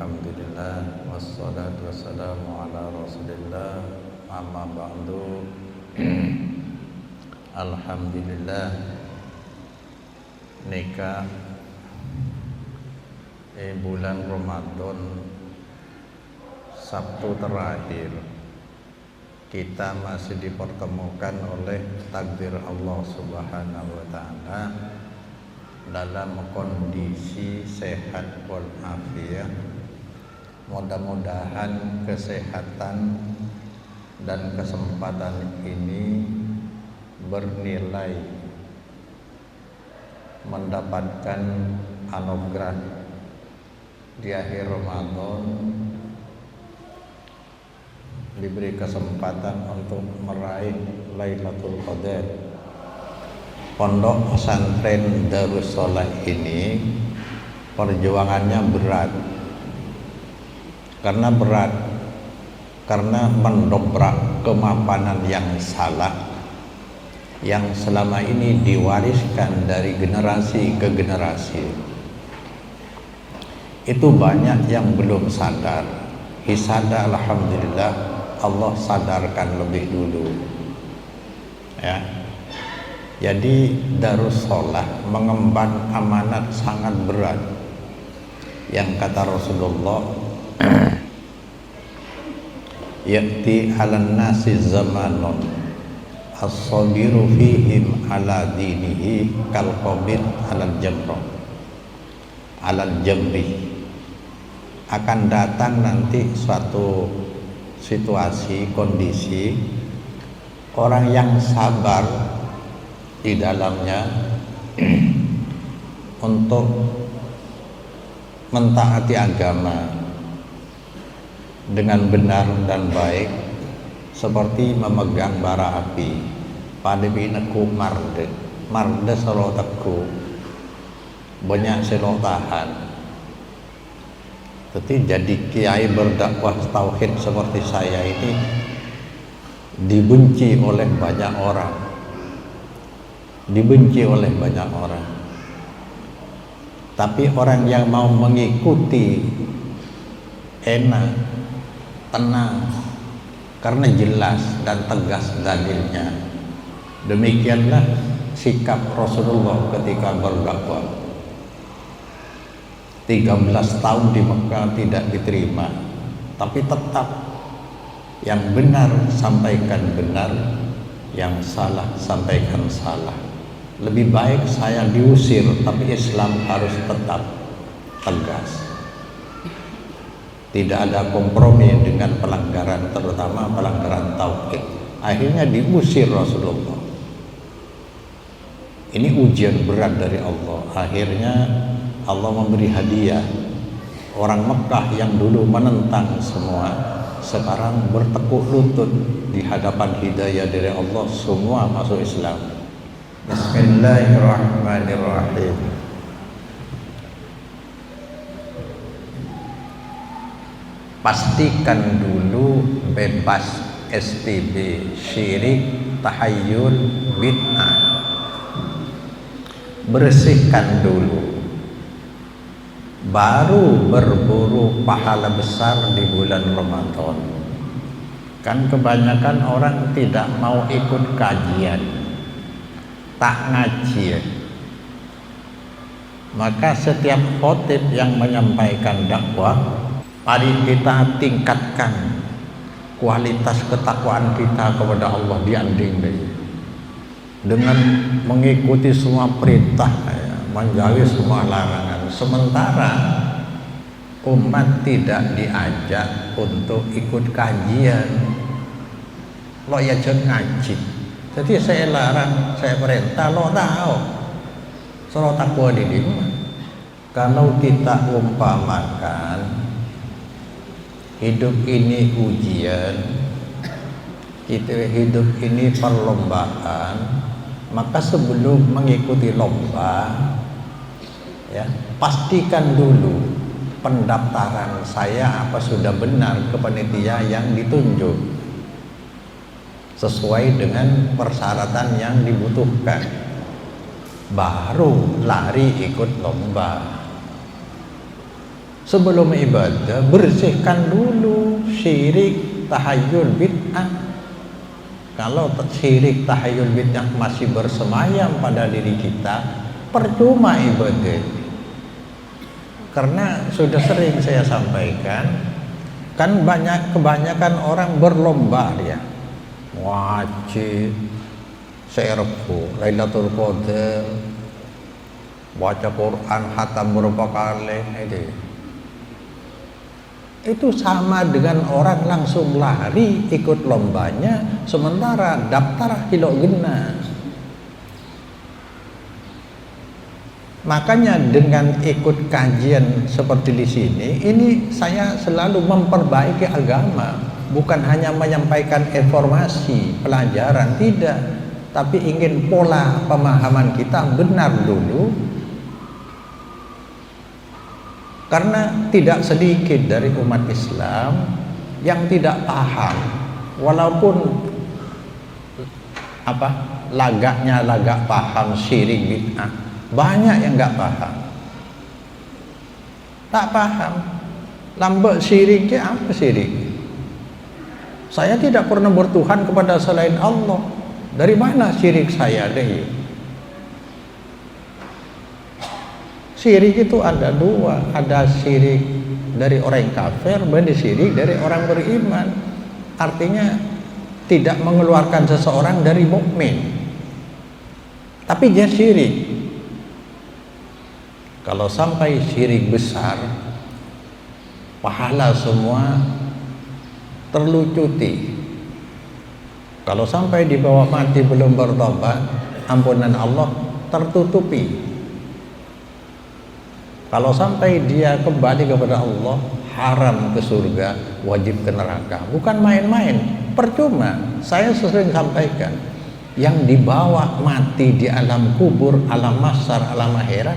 Alhamdulillah wassalatu wassalamu ala rasulillah amma ba'du. Alhamdulillah nikah bulan Ramadan Sabtu terakhir kita masih dipertemukan oleh takdir Allah Subhanahu wa taala dalam kondisi sehat walafiat. Mudah-mudahan kesehatan dan kesempatan ini bernilai mendapatkan anugerah di akhir Ramadan, diberi kesempatan untuk meraih Lailatul Qadar. Pondok pesantren Darussalah ini perjuangannya berat. Karena mendobrak kemapanan yang salah yang selama ini diwariskan dari generasi ke generasi. Itu banyak yang belum sadar. Hisada alhamdulillah Allah sadarkan lebih dulu. Ya. Jadi Darussalah mengemban amanat sangat berat yang kata Rasulullah ya'ti 'alan nasi zamanun as-sabiru fihim 'ala dinihi kal qabid 'alal jamri. Akan datang nanti suatu situasi, kondisi orang yang sabar di dalamnya untuk mentaati agama dengan benar dan baik seperti memegang bara api pada binaku marde selo teku banyak selo tahan. Jadi kiai berdakwah tauhid seperti saya ini dibenci oleh banyak orang. Tapi orang yang mau mengikuti enak, tenang, karena jelas dan tegas dalilnya. Demikianlah sikap Rasulullah ketika berdakwah. 13 tahun di Mekah tidak diterima, tapi tetap yang benar sampaikan benar, yang salah sampaikan salah. Lebih baik saya diusir, tapi Islam harus tetap tegas. Tidak ada kompromi dengan pelanggaran, terutama pelanggaran tauhid. Akhirnya diusir Rasulullah. Ini ujian berat dari Allah. Akhirnya Allah memberi hadiah. Orang Mekah yang dulu menentang semua, sekarang bertekuk lutut di hadapan hidayah dari Allah, semua masuk Islam. Bismillahirrahmanirrahim. Pastikan dulu bebas STB, syirik, tahayyul, bid'ah. Bersihkan dulu, baru berburu pahala besar di bulan Ramadan. Kan kebanyakan orang tidak mau ikut kajian, tak ngaji. Maka setiap khotib yang menyampaikan dakwah, mari kita tingkatkan kualitas ketakwaan kita kepada Allah dianding dengan mengikuti semua perintah, menjauhi semua larangan. Sementara umat tidak diajak untuk ikut kajian. Lo ya jangan ngaji. Jadi saya larang, saya perintah, lo tahu. Suruh takwa di mana? Kalau kita umpamakan hidup ini ujian, hidup ini perlombaan, maka sebelum mengikuti lomba, ya, pastikan dulu pendaftaran saya apa sudah benar ke panitia yang ditunjuk sesuai dengan persyaratan yang dibutuhkan, baru lari ikut lomba. Sebelum ibadah, bersihkan dulu syirik, tahayul, bid'ah. Kalau syirik, tahayul, bid'ah masih bersemayam pada diri kita, percuma ibadah. Karena sudah sering saya sampaikan, kan kebanyakan orang berlomba ya, wajib, serbu, Lailatul Qadar, baca Quran, khatam berapa kali, itu sama dengan orang langsung lari ikut lombanya, sementara daftar kilo gena. Makanya dengan ikut kajian seperti di sini, ini saya selalu memperbaiki agama, bukan hanya menyampaikan informasi, pelajaran, tidak, tapi ingin pola pemahaman kita benar dulu. Karena tidak sedikit dari umat Islam yang tidak paham, walaupun lagaknya lagak paham syirik bid'ah, banyak yang nggak paham. Tak paham. Lambek syiriknya apa syirik? Saya tidak pernah bertuhan kepada selain Allah. Dari mana syirik saya deh? Syirik itu ada dua, ada syirik dari orang kafir, dan syirik dari orang beriman. Artinya tidak mengeluarkan seseorang dari mukmin, tapi dia syirik. Kalau sampai syirik besar, pahala semua terlucuti. Kalau sampai di bawah mati belum bertobat, ampunan Allah tertutupi. Kalau sampai dia kembali kepada Allah, haram ke surga, wajib ke neraka. Bukan main-main, percuma. Saya sering sampaikan, yang dibawa mati di alam kubur, alam mahsyar, alam akhirat,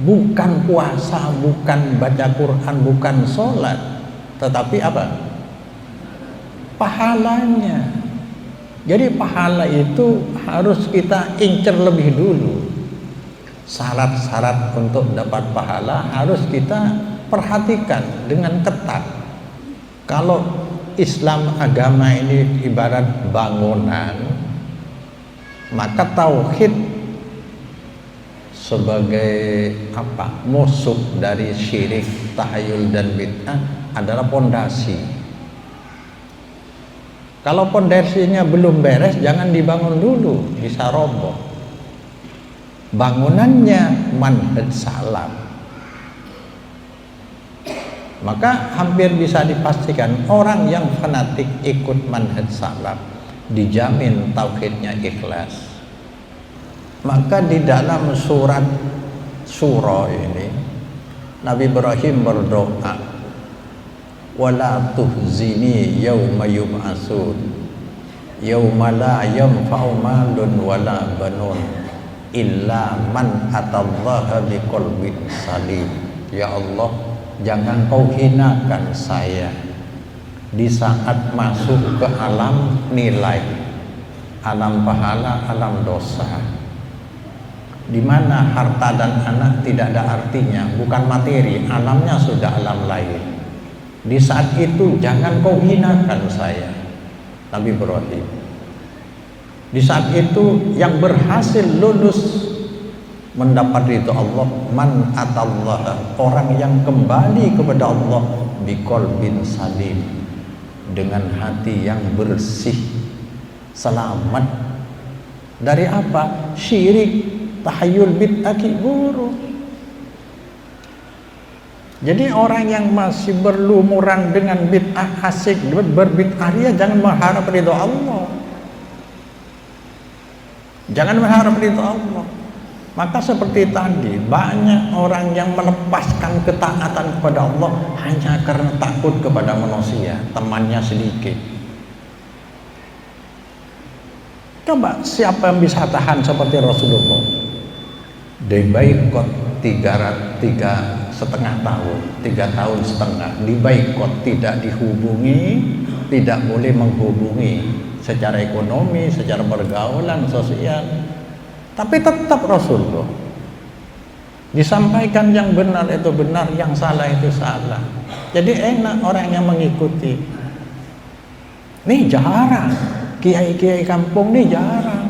bukan puasa, bukan baca Quran, bukan sholat, tetapi apa? Pahalanya. Jadi pahala itu harus kita incer lebih dulu. Syarat-syarat untuk dapat pahala harus kita perhatikan dengan ketat. Kalau Islam agama ini ibarat bangunan, maka tauhid sebagai musuh dari syirik, tahayul dan bid'ah adalah pondasi. Kalau pondasinya belum beres, jangan dibangun dulu, bisa roboh. Bangunannya manhaj salaf, maka hampir bisa dipastikan orang yang fanatik ikut manhaj salaf dijamin tauhidnya ikhlas. Maka di dalam surat surah ini Nabi Ibrahim berdoa, wala tuhzini yauma yub'atsun yauma la yanfa'u malun wala banun illa man atallaha biqalbin salim. Ya Allah, jangan kau hinakan saya di saat masuk ke alam nilai, alam pahala, alam dosa, di mana harta dan anak tidak ada artinya, bukan materi, alamnya sudah alam lain. Di saat itu jangan kau hinakan saya, Nabi Ibrahim. Di saat itu yang berhasil lulus mendapat ridho Allah, man atallaha, orang yang kembali kepada Allah biqalbin salim, dengan hati yang bersih, selamat dari apa? Syirik, tahayul, bid'ah, buruk. Jadi orang yang masih berlumuran dengan bid'ah, asik berbid'ah, dia jangan mengharap ridho Allah. Jangan mengharap ridho Allah. Maka seperti tadi, banyak orang yang melepaskan ketaatan kepada Allah hanya karena takut kepada manusia, temannya sedikit. Coba siapa yang bisa tahan seperti Rasulullah? Dibaikot 3,5 tahun, 3 tahun setengah, dibaikot, tidak dihubungi, tidak boleh menghubungi secara ekonomi, secara pergaulan, sosial, tapi tetap Rasulullah Disampaikan yang benar itu benar, yang salah itu salah. Jadi enak orang yang mengikuti. Nih jarang, kiai-kiai kampung nih jarang.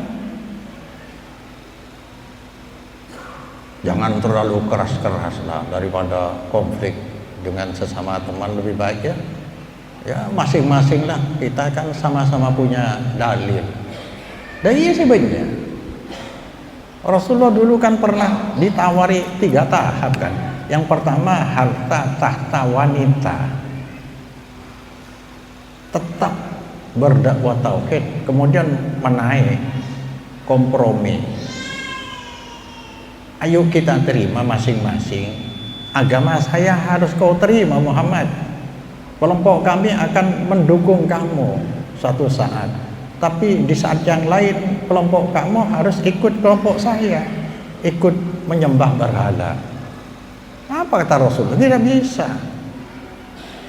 Jangan terlalu keras-keras lah, daripada konflik dengan sesama teman, lebih baik ya masing-masing lah, kita kan sama-sama punya dalil. Dan iya sih benar. Rasulullah dulu kan pernah ditawari 3 tahap kan. Yang pertama harta tahta wanita, tetap berdakwah tauhid, kemudian menaik kompromi. Ayo kita terima masing-masing. Agama saya harus kau terima Muhammad. Kelompok kami akan mendukung kamu suatu saat. Tapi di saat yang lain kelompok kamu harus ikut kelompok saya, ikut menyembah berhala. Apa kata Rasulullah? Tidak bisa.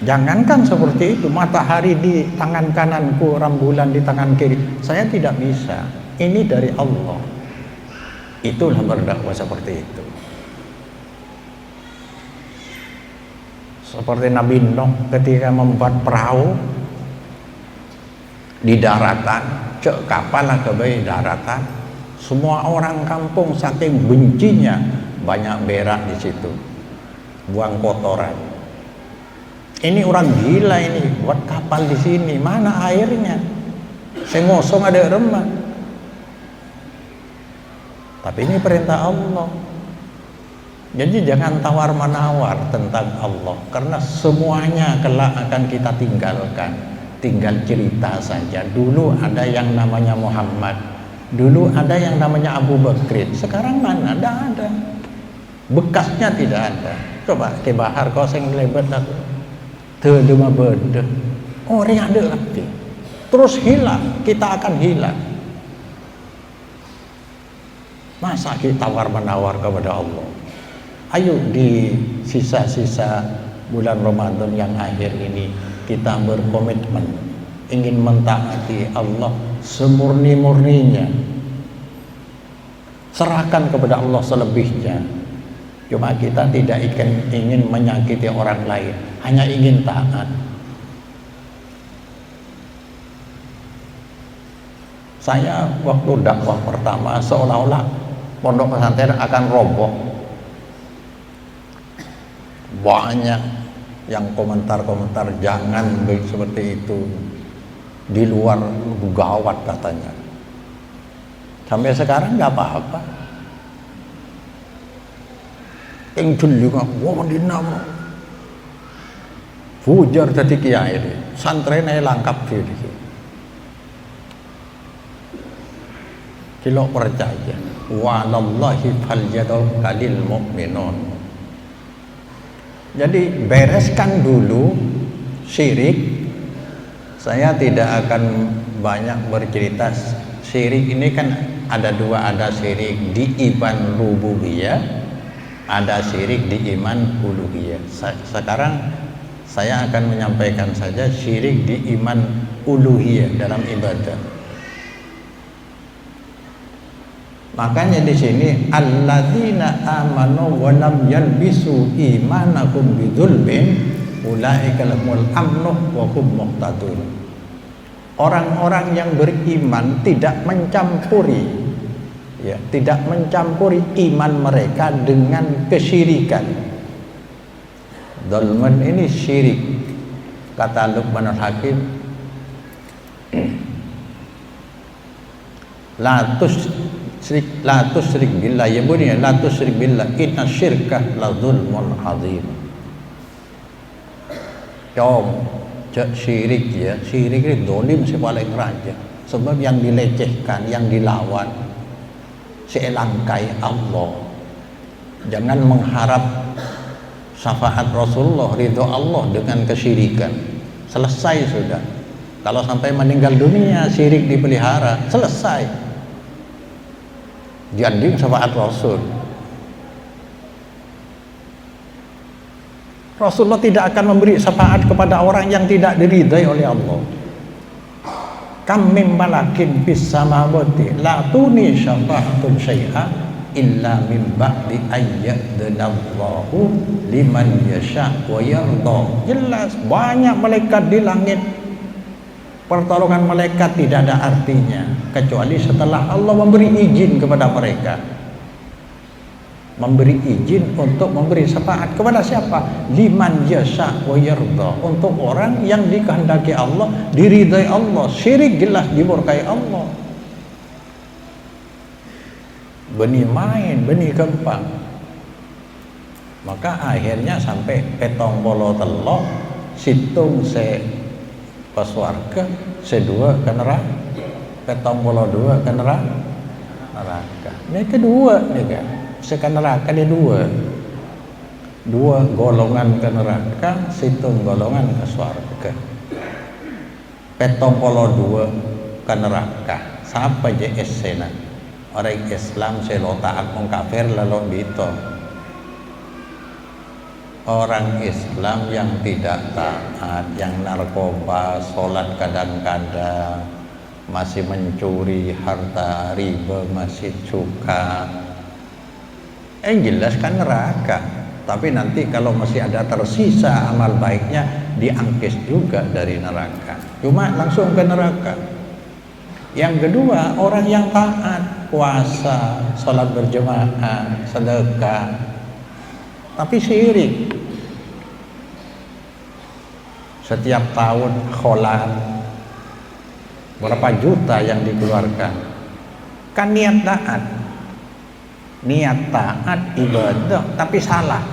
Jangankan seperti itu, matahari di tangan kananku, rembulan di tangan kiri, saya tidak bisa. Ini dari Allah. Itulah berdakwah seperti itu. Seperti Nabi Nuh ketika membuat perahu di daratan, cek kapal ke daratan, semua orang kampung saking bencinya banyak berak di situ, buang kotoran. Ini orang gila ini buat kapal di sini, mana airnya? Saya ngosong ada remah. Tapi ini perintah Allah. Jadi jangan tawar menawar tentang Allah, karena semuanya kelak akan kita tinggalkan. Tinggal cerita saja. Dulu ada yang namanya Muhammad, dulu ada yang namanya Abu Bakrin, sekarang mana? Tidak ada, bekasnya tidak ada. Coba ke bahar kau sing lebet aku terdema beda orang ada lagi, terus hilang, kita akan hilang. Masa kita tawar menawar kepada Allah? Ayo di sisa-sisa bulan Ramadan yang akhir ini kita berkomitmen ingin mentaati Allah semurni-murninya, serahkan kepada Allah selebihnya. Cuma kita tidak ingin menyakiti orang lain, hanya ingin taat. Saya waktu dakwah pertama seolah-olah pondok pesantren akan roboh. Banyak yang komentar-komentar, jangan seperti itu, di luar gawat katanya. Sampai sekarang nggak apa-apa. Yang juga, wah dinamo, fujar tadi kiai ini, santrennya lengkap sih. Kilo percaya, walallahi falyadul kalil mu'minun. Jadi bereskan dulu syirik. Saya tidak akan banyak bercerita. Syirik ini kan ada dua, ada syirik di iman rububiyah, ada syirik di iman uluhiyah. Sekarang saya akan menyampaikan saja syirik di iman uluhiyah dalam ibadah. Makanya di sini alladzina amanu wa lam yalbisu imanakum bidzulmin ulaika lahumul amnu wa hum muhtadun. Orang-orang yang beriman tidak mencampuri, ya, tidak mencampuri iman mereka dengan kesyirikan. Dzulman ini syirik. Kata Luqmanul Hakim, la tusrik billah, ya bunyi la tusrik billah inna syirka la zulmun azim. Syirik, ya, syirik ini dolim si paling raja. Sebab yang dilecehkan, yang dilawan, selangkai Allah. Jangan mengharap syafaat Rasulullah, ridho Allah dengan kesyirikan. Selesai sudah. Kalau sampai meninggal dunia syirik dipelihara, selesai. Janding syafaat Rasul. Rasulullah tidak akan memberi syafaat kepada orang yang tidak diridai oleh Allah. Kam mim malakin bis samawati la tuni syafa'atun syai'a illa min ba'di ayyadnallahu liman yasha wa yarda. Jelas banyak malaikat di langit, pertolongan malaikat tidak ada artinya kecuali setelah Allah memberi izin kepada mereka, memberi izin untuk memberi syafaat kepada siapa? Liman yasha wa yarda, untuk orang yang dikehendaki Allah, diridai Allah. Syirik jelas dimurkai Allah. Benih main, benih kembang. Maka akhirnya sampai petong bolo telok, situng se paswarga, sedua ke neraka, petong bolo dua ke neraka. Ini kedua nih kan, ke neraka dia dua golongan ke neraka, situng golongan ke swarga. Petong bolo dua ke neraka. Siapa je esena? Orang Islam selo taat wong kafir lalu bito. Orang Islam yang tidak taat, yang narkoba, sholat kadang-kadang, masih mencuri harta riba, masih suka, jelas kan neraka. Tapi nanti kalau masih ada tersisa amal baiknya, diangkis juga dari neraka, cuma langsung ke neraka. Yang kedua, orang yang taat, puasa, sholat berjamaah, sedekah, tapi syirik. Setiap tahun kholat berapa juta yang dikeluarkan, kan niat taat ibadah tapi salah.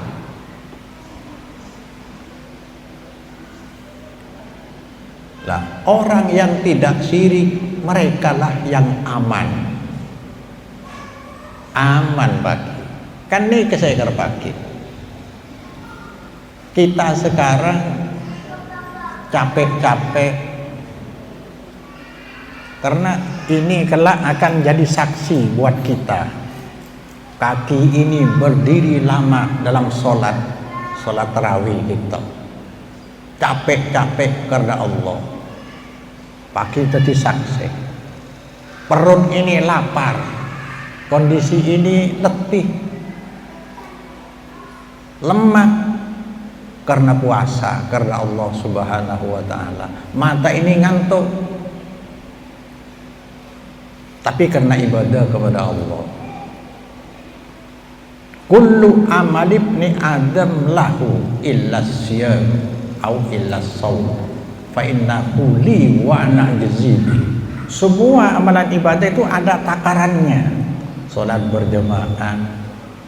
Lah, orang yang tidak syirik, merekalah yang aman bagi. Kan ini kesegar pagi. Kita sekarang capek-capek karena ini kelak akan jadi saksi buat kita. Kaki ini berdiri lama dalam sholat tarawih kita. Capek-capek karena Allah. Pagi jadi saksi. Perut ini lapar, kondisi ini letih, lemah karena puasa, karena Allah Subhanahu wa ta'ala. Mata ini ngantuk, tapi karena ibadah kepada Allah. Kullu amal ibni Adam lahu illa siyam au illa shaum fa innahu li wa ana jazibi. Semua amalan ibadah itu ada takarannya. Salat berjamaah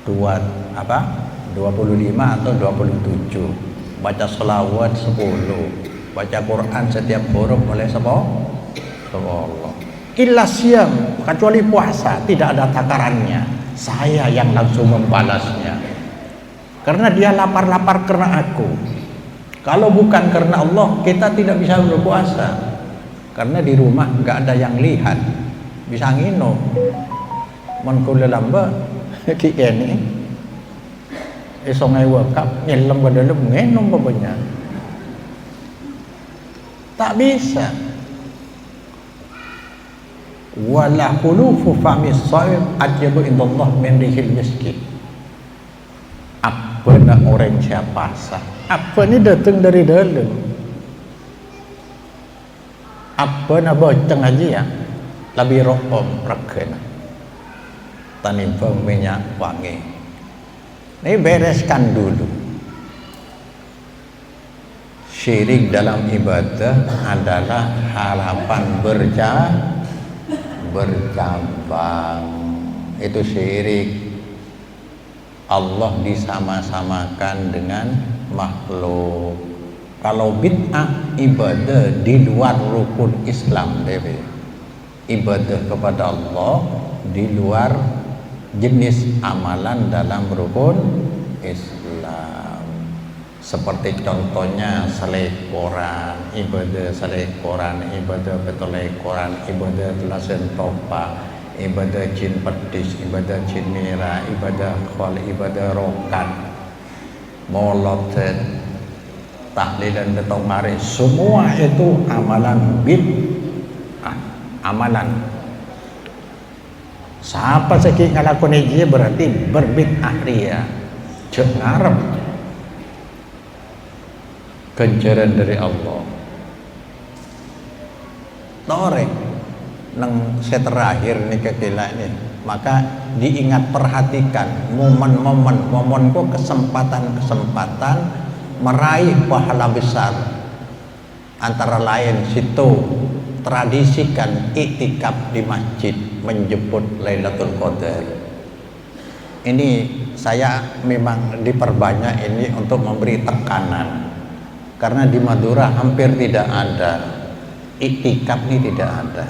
25 atau 27, baca sholawat 10, baca Quran setiap huruf oleh Allah. Illa siyam, kecuali puasa tidak ada takarannya. Saya yang langsung membalasnya, karena dia lapar-lapar karena aku. Kalau bukan karena Allah, kita tidak bisa berpuasa, karena di rumah nggak ada yang lihat, bisa nginum. Menkule lamba ki ini esongai wakap nyelam ke dalam nginum babanya, tak bisa. Wala khulufu famis shaim ajabu indallah min rihil miski. Apa nak orang siapa sah? Apa ni datang dari dalam? Apa nak boceng aja ya? Lebih rokom rekena. Tanipang minyak wangi. Ini bereskan dulu. Syirik dalam ibadah adalah harapan bercabang. Itu syirik. Allah disama-samakan dengan makhluk. Kalau bid'ah ibadah di luar rukun Islam, ibadah kepada Allah di luar jenis amalan dalam rukun Islam. Seperti contohnya selekoran, ibadah selekoran, ibadah betelekoran, ibadah telasen topa, ibadah jin pedis, ibadah jin merah, ibadah khol, ibadah rokat, molot, tahlilan betong mari, semua itu amalan bid'ah, amalan Siapa sakit ngalakoni dia berarti berbid'ah ria. Cek ngarep. Ganjaran dari Allah. Torek nang terakhir nih kekila ini. Maka diingat perhatikan momen kok kesempatan meraih pahala besar. Antara lain situ tradisikan iktikaf di masjid menjemput Lailatul Qadar. Ini saya memang diperbanyak ini untuk memberi tekanan karena di Madura hampir tidak ada iktikaf, ini tidak ada.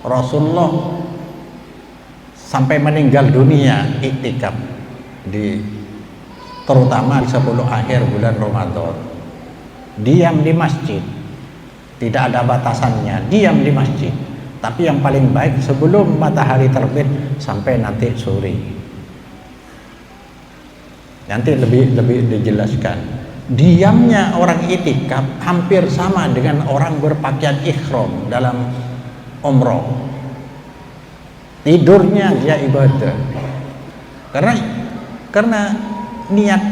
Rasulullah sampai meninggal dunia iktikaf terutama di 10 akhir bulan Ramadan, diam di masjid, tidak ada batasannya, diam di masjid. Tapi yang paling baik sebelum matahari terbit sampai nanti sore. Nanti lebih dijelaskan. Diamnya orang iktikaf hampir sama dengan orang berpakaian ihram dalam umroh. Tidurnya dia ibadah. Karena niat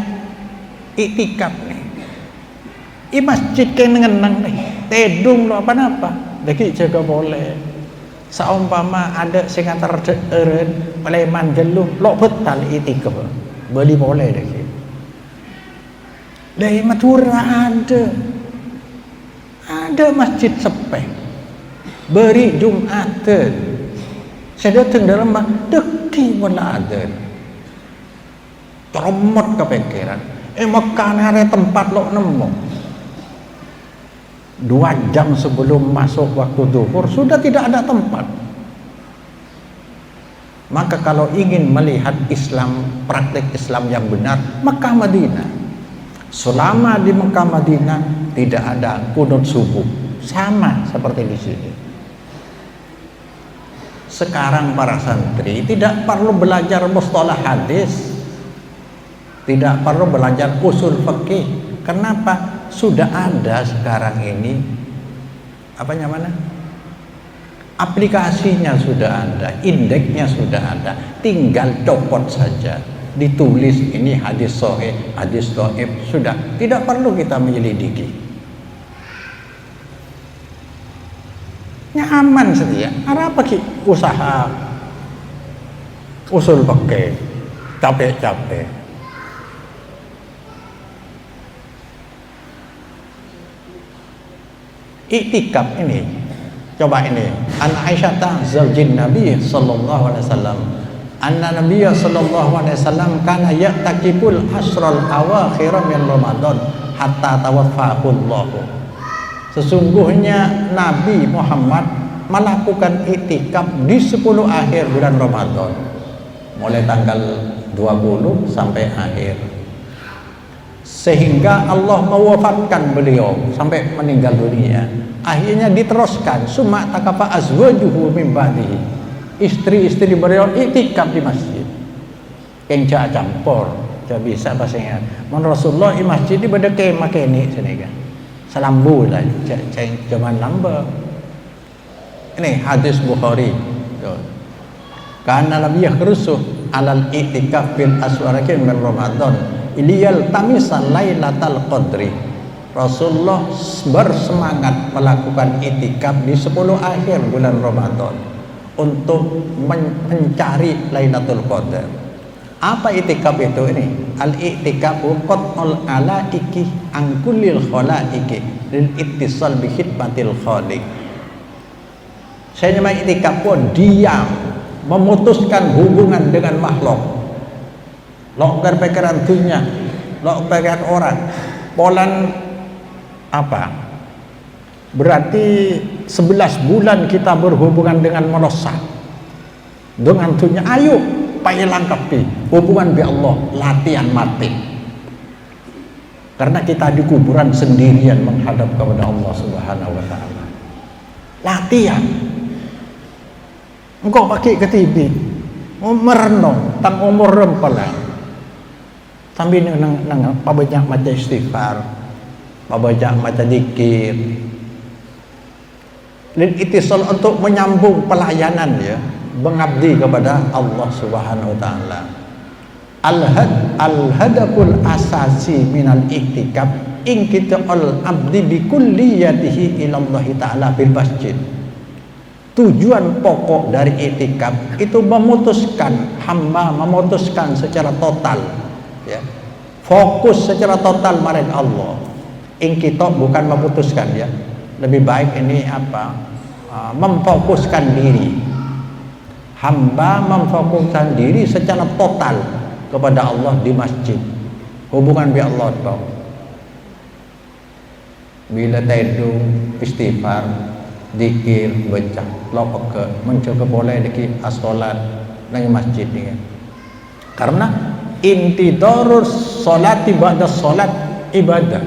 iktikaf nih. I masjid kayak ngenang nih. Tedung lo apa-apa. Daki jaga boleh. Saumpama ada sing antar eren Paleman Jeluh lo betal iktikaf. Beli boleh daki. Dari Madura ada masjid sepe beri Jumatan saya datang dalam deki wala ada teromot kepikiran Mekah ada tempat lo nemu 2 jam sebelum masuk waktu zuhur sudah tidak ada tempat. Maka kalau ingin melihat Islam, praktik Islam yang benar, Mekah Madinah. Selama di Mekah Madinah tidak ada kunut subuh, sama seperti di sini. Sekarang para santri tidak perlu belajar mustalah hadis, tidak perlu belajar usul fikih. Kenapa? Sudah ada sekarang ini apa namanya? Aplikasinya sudah ada, indeksnya sudah ada, tinggal copot saja. Ditulis ini hadis sahih, hadis dhaif, sudah tidak perlu kita menyelidiki. Nyaman saja. Apa ki usaha usul pakai capek-capek. Iktikaf ini, coba ini. An Aisyah zaujin Nabi sallallahu alaihi wasallam. Anna Nabiya sallallahu alaihi wasallam kana ya'takiful asral awakhir min Ramadan hatta tawaffahullah. Sesungguhnya Nabi Muhammad melakukan iktikaf di 10 akhir bulan Ramadan. Mulai tanggal 20 sampai akhir. Sehingga Allah mewafatkan beliau sampai meninggal dunia. Akhirnya diteruskan summa takafa azwajuhu min ba'dihi. Istri-istri beliau iktikaf di masjid. Kenca campur, tak bisa bahasanya. Menurut Rasulullah di masjid di pada kemah kene sini kan. Salambu lah, zaman lamba. Ini hadis Bukhari. Karena Nabi yakhrusu alal iktikaf fil aswarakin min Ramadan. Iliyal tamisan lailatal qadri. Rasulullah bersemangat melakukan iktikaf di 10 akhir bulan Ramadan untuk mencari Lailatul Qadar. Apa iktikaf itu ini? Al-iktikafu qat'ul alaiki an kullil khalaiki lil ittisal bi khidmatil khaliq. Saya nama iktikaf pun diam, memutuskan hubungan dengan makhluk. Lo berpikiran dunia, lo berpikiran orang. Polan apa? Berarti 11 bulan kita berhubungan dengan manusia. Dengan dunia, ayo payah langkapi hubungan dengan Allah, latihan mati. Karena kita di kuburan sendirian menghadap kepada Allah Subhanahu wa taala. Latihan. Engkau pakai ke TV, merenung tang umur rempelan. Sambil nang pabajak maca istighfar, pabajak maca zikir. Lil ittisal untuk menyambung pelayanan ya. mengabdi kepada Allah Subhanahu wa taala. Al-hadaful asasi minal iktikaf inqita'ul abdi bi kulliyatihi ila Allah taala bil masjid. Tujuan pokok dari iktikaf itu memutuskan hamba, memutuskan secara total, ya, fokus secara total marang Allah. Inqita' bukan memutuskan, ya, lebih baik ini apa, memfokuskan diri. Hamba memfokuskan diri secara total kepada Allah di masjid, hubungan dengan Allah bawah. Bila tidur istighfar, zikir, baca lopeke mencoba boleh diki as-salat nang masjid ni. Karena intidarus salati ba'da salat ibadah.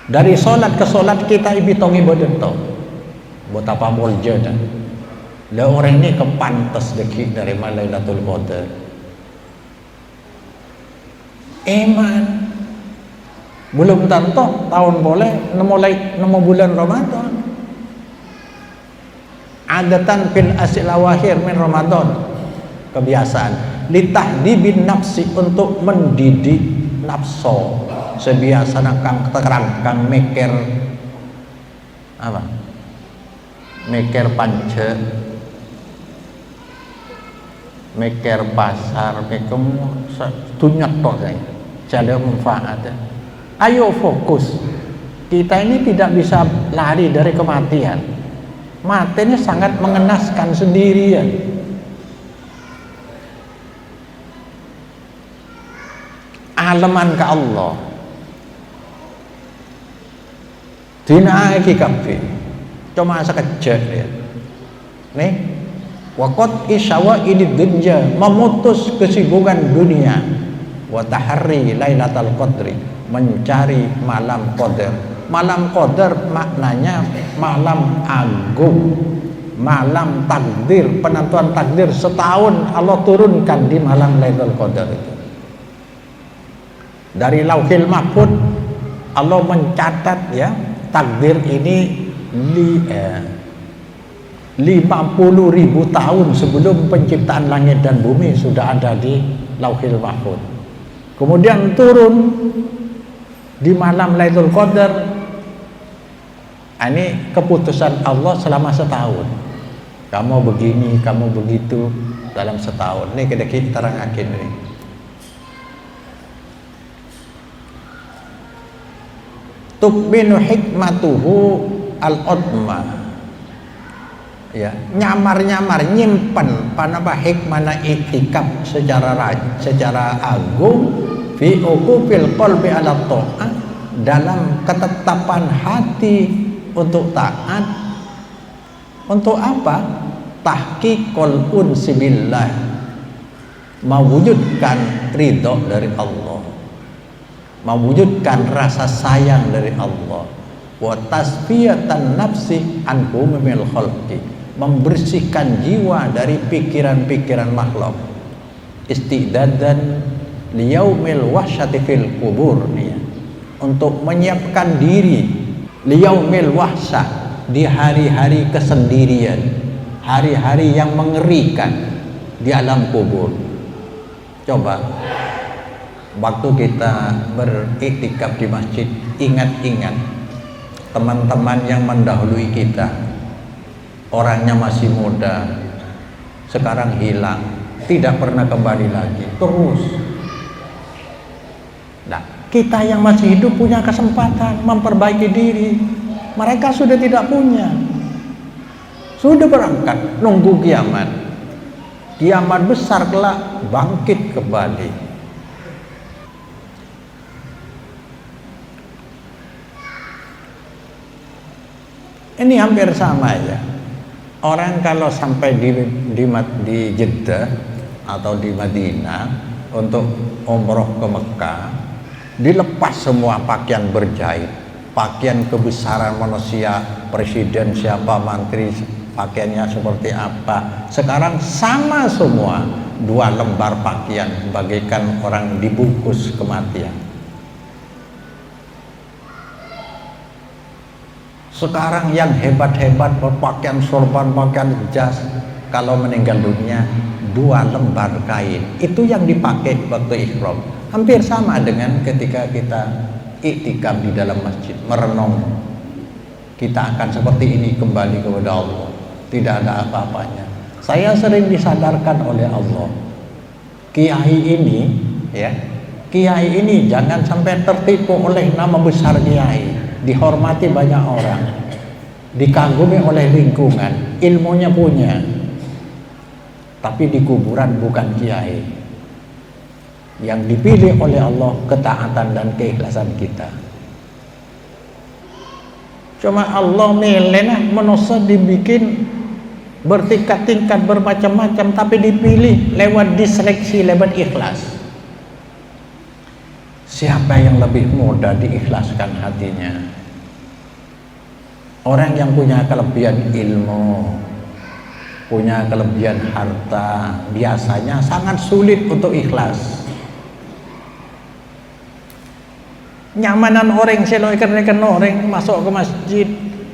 Dari salat ke salat kita ibitong ibadah tau. Buat apa boleh dah. Lah orang ini kepantas deki dari Lailatul Qadar. Iman belum tentu tahun boleh nemu bulan Ramadan. Adatan fil asil awahir min Ramadan, kebiasaan litahdibin nafsi, untuk mendidik nafsu. Sebiasa kang terangkang mikir apa? Mikir panca, mikir pasar, mikir dunia tok saya. Jadi manfaat. Ayo fokus. Kita ini tidak bisa lari dari kematian. Mati ini sangat mengenaskan sendirian. Aleman ke Allah. Dina iki kabeh. Cuma sekejap ya. Nih, waqad isyawa ini dunya, memutus kesibukan dunia. Wa tahri lailatul qadri, mencari malam qadar. Malam qadar maknanya malam agung, malam takdir, penentuan takdir. Setahun Allah turunkan di malam Lailatul Qadar itu. Dari Lauhil Mahfuz Allah mencatat, ya, takdir ini 50.000 tahun sebelum penciptaan langit dan bumi sudah ada di Lauhil Mahfuz. Kemudian turun di malam Lailatul Qadar. Ini keputusan Allah selama setahun. Kamu begini, kamu begitu dalam setahun. Ini kita terangkan ini. Tukbinu hikmatuhu al-utma. Ya, nyamar-nyamar nyimpen panapa hikmana iktikaf secara agung fi uqufil qalbi ala ta'ah, dalam ketetapan hati untuk taat. Untuk apa? Tahqiqul unsi billah, mewujudkan ridho dari Allah, mewujudkan rasa sayang dari Allah. Wa tasfiyatan nafsi an humil khalqi, membersihkan jiwa dari pikiran-pikiran makhluk. Istidadan liyaumil wahsyati fil kubur, nih, untuk menyiapkan diri liyaumil wahsyah, di hari-hari kesendirian, hari-hari yang mengerikan di alam kubur. Coba waktu kita beriktikaf di masjid, ingat-ingat teman-teman yang mendahului kita, orangnya masih muda, sekarang hilang, tidak pernah kembali lagi, terus. Nah, kita yang masih hidup punya kesempatan memperbaiki diri. Mereka sudah tidak punya, sudah berangkat nunggu kiamat. Kiamat besar kelak, bangkit kembali. Ini hampir sama ya. Orang kalau sampai di Jeddah atau di Madinah untuk umroh ke Mekah, dilepas semua pakaian berjahit, pakaian kebesaran manusia, presiden siapa, menteri pakaiannya seperti apa. Sekarang sama semua, 2 lembar pakaian, bagaikan orang dibungkus kematian. Sekarang yang hebat-hebat berpakaian sorban, pakaian jas, kalau meninggal dunia 2 lembar kain. Itu yang dipakai waktu ihram. Hampir sama dengan ketika kita iktikaf di dalam masjid, merenung. Kita akan seperti ini kembali kepada Allah. Tidak ada apa-apanya. Saya sering disadarkan oleh Allah. Kiai ini, ya, kiai ini jangan sampai tertipu oleh nama besar kiai. Dihormati banyak orang, dikagumi oleh lingkungan, ilmunya punya, tapi di kuburan bukan kiai. Yang dipilih oleh Allah ketaatan dan keikhlasan kita. Cuma Allah milih manusia dibikin bertingkat-tingkat, bermacam-macam, tapi dipilih lewat diseleksi, lewat ikhlas. Siapa yang lebih mudah diikhlaskan hatinya? Orang yang punya kelebihan ilmu, punya kelebihan harta, biasanya sangat sulit untuk ikhlas. Nyamanan orang selo ikan orang masuk ke masjid,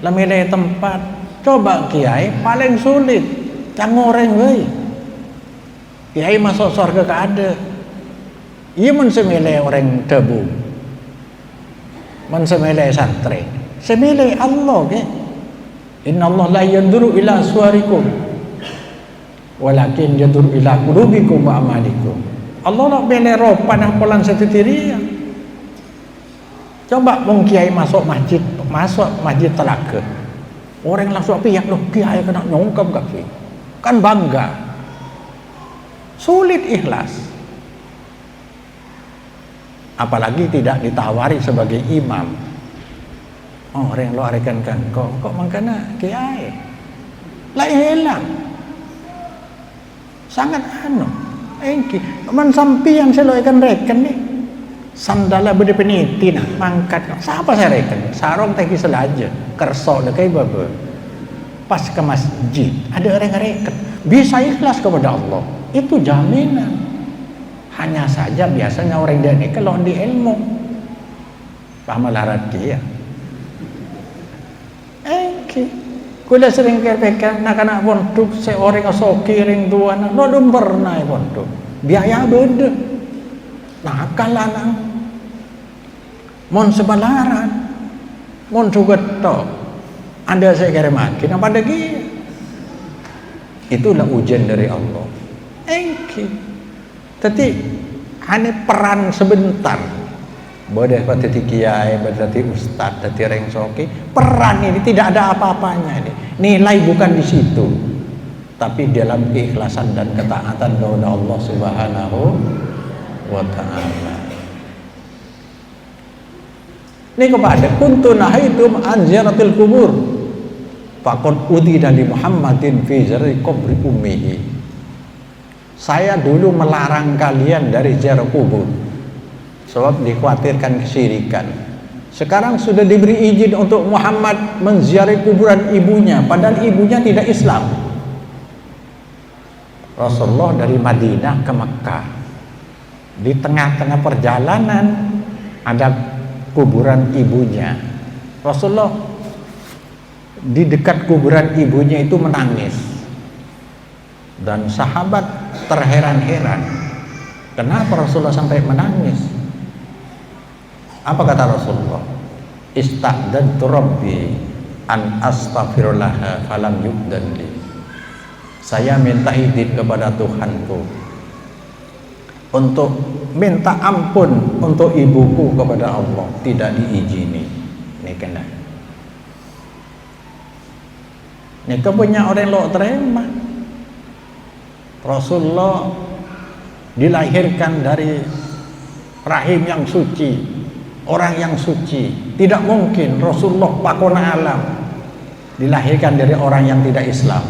lemilai tempat. Coba kiai paling sulit, cang orang wei. Kiai masuk surga ke ada. Ia mensemilai orang debu, mensemilai santri, semilai Allah ke. Inna Allah la yanduru ila suarikum, walakin yanduru ila qulubikum wa amalikum. Allah nak bela ropan apalan setitiria. Coba wong kiai masuk masjid telaga. Orang langsung pihak loh, kiai kena nyongkap kaki. Kan bangga. Sulit ikhlas. Apalagi tidak ditawari sebagai imam. Oh, orang lo arekan kan kok mangkana kiai. Lah hilang. Sangat engki. Man sampian selo ikan reken nih. Sandala bede peniti nah mangkat. Siapa saya reken? Sarong teki selaja. Kerso dekai baba. Pas ke masjid ada orang reken. Bisa ikhlas kepada Allah. Itu jaminan. Hanya saja biasanya orang dia ini kalau di ilmu pamalarat dia. Kuda sering kerpekan nak pondok seorang asoki ring dua nak lo pernah pondok biaya beda nakal anak mon sebalaran mon juga to anda saya kira makin apa lagi itulah ujian dari Allah. Tapi hanya peran sebentar. Boleh jadi kiai, jadi ustad, jadi orang soki. Peran ini tidak ada apa-apanya ini. Nilai bukan di situ, tapi dalam keikhlasan dan ketaatan kepada Allah Subhanahu wa Ta'ala. Ini kepada kuntu nahaitum an ziyaratil kubur. Faqad udhina li Muhammadin fi ziyarati qabri ummihi. Saya dulu melarang kalian dari ziarah kubur sebab dikhawatirkan kesyirikan. Sekarang sudah diberi izin untuk Muhammad menziarahi kuburan ibunya, padahal ibunya tidak Islam. Rasulullah dari Madinah ke Mekah, di tengah-tengah perjalanan ada kuburan ibunya. Rasulullah di dekat kuburan ibunya itu menangis, dan sahabat terheran-heran kenapa Rasulullah sampai menangis. Apa kata Rasulullah? Ista'dantu Rabbi an astaghfirullah falam yu'dan li. Saya minta izin kepada Tuhanku untuk minta ampun untuk ibuku kepada Allah, tidak diizini. Ini kena. Ini punya orang lo terima. Rasulullah dilahirkan dari rahim yang suci, orang yang suci. Tidak mungkin Rasulullah pakona alam dilahirkan dari orang yang tidak Islam.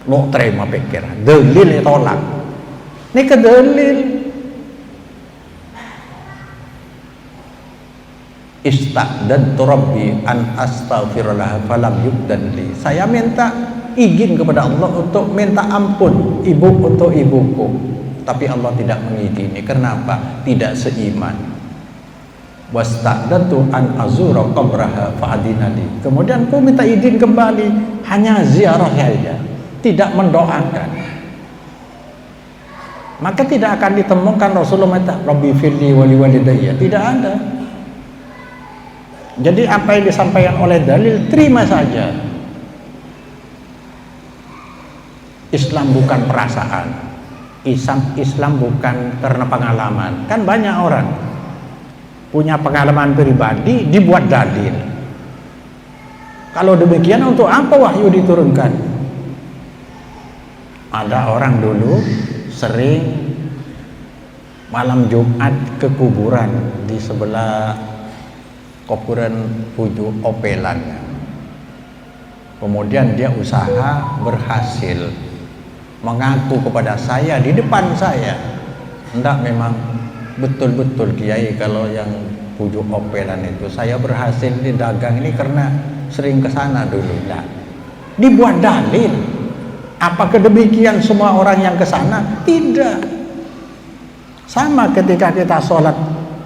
Lo terima pikir, dalil tolak. Ini ke dalil. Ista'dantu Rabbi an astaghfirullah falam yu'dan li. Saya minta izin kepada Allah untuk minta ampun untuk ibuku, tapi Allah tidak mengizini. Kenapa? Tidak seiman. Wasta'dantu an azura qabraha fa'adina li. Kemudian ku minta izin kembali, hanya ziarah saja, tidak mendoakan, maka tidak akan ditemukan Rasulullah Rabbi firli wali walidayya, tidak ada. Jadi apa yang disampaikan oleh dalil terima saja. Islam bukan perasaan, Islam bukan karena pengalaman. Kan banyak orang punya pengalaman pribadi dibuat dalil. Kalau demikian untuk apa wahyu diturunkan? Ada orang dulu sering malam Jumat ke kuburan di sebelah kuburan Puju Opelan. Kemudian dia usaha berhasil, mengaku kepada saya di depan saya, enggak, memang betul-betul Kiai kalau yang Puju Opelan itu saya berhasil di dagang ini karena sering ke sana dulu. Nah, dibuat dalil. Apakah demikian semua orang yang ke sana? Tidak. Sama ketika kita sholat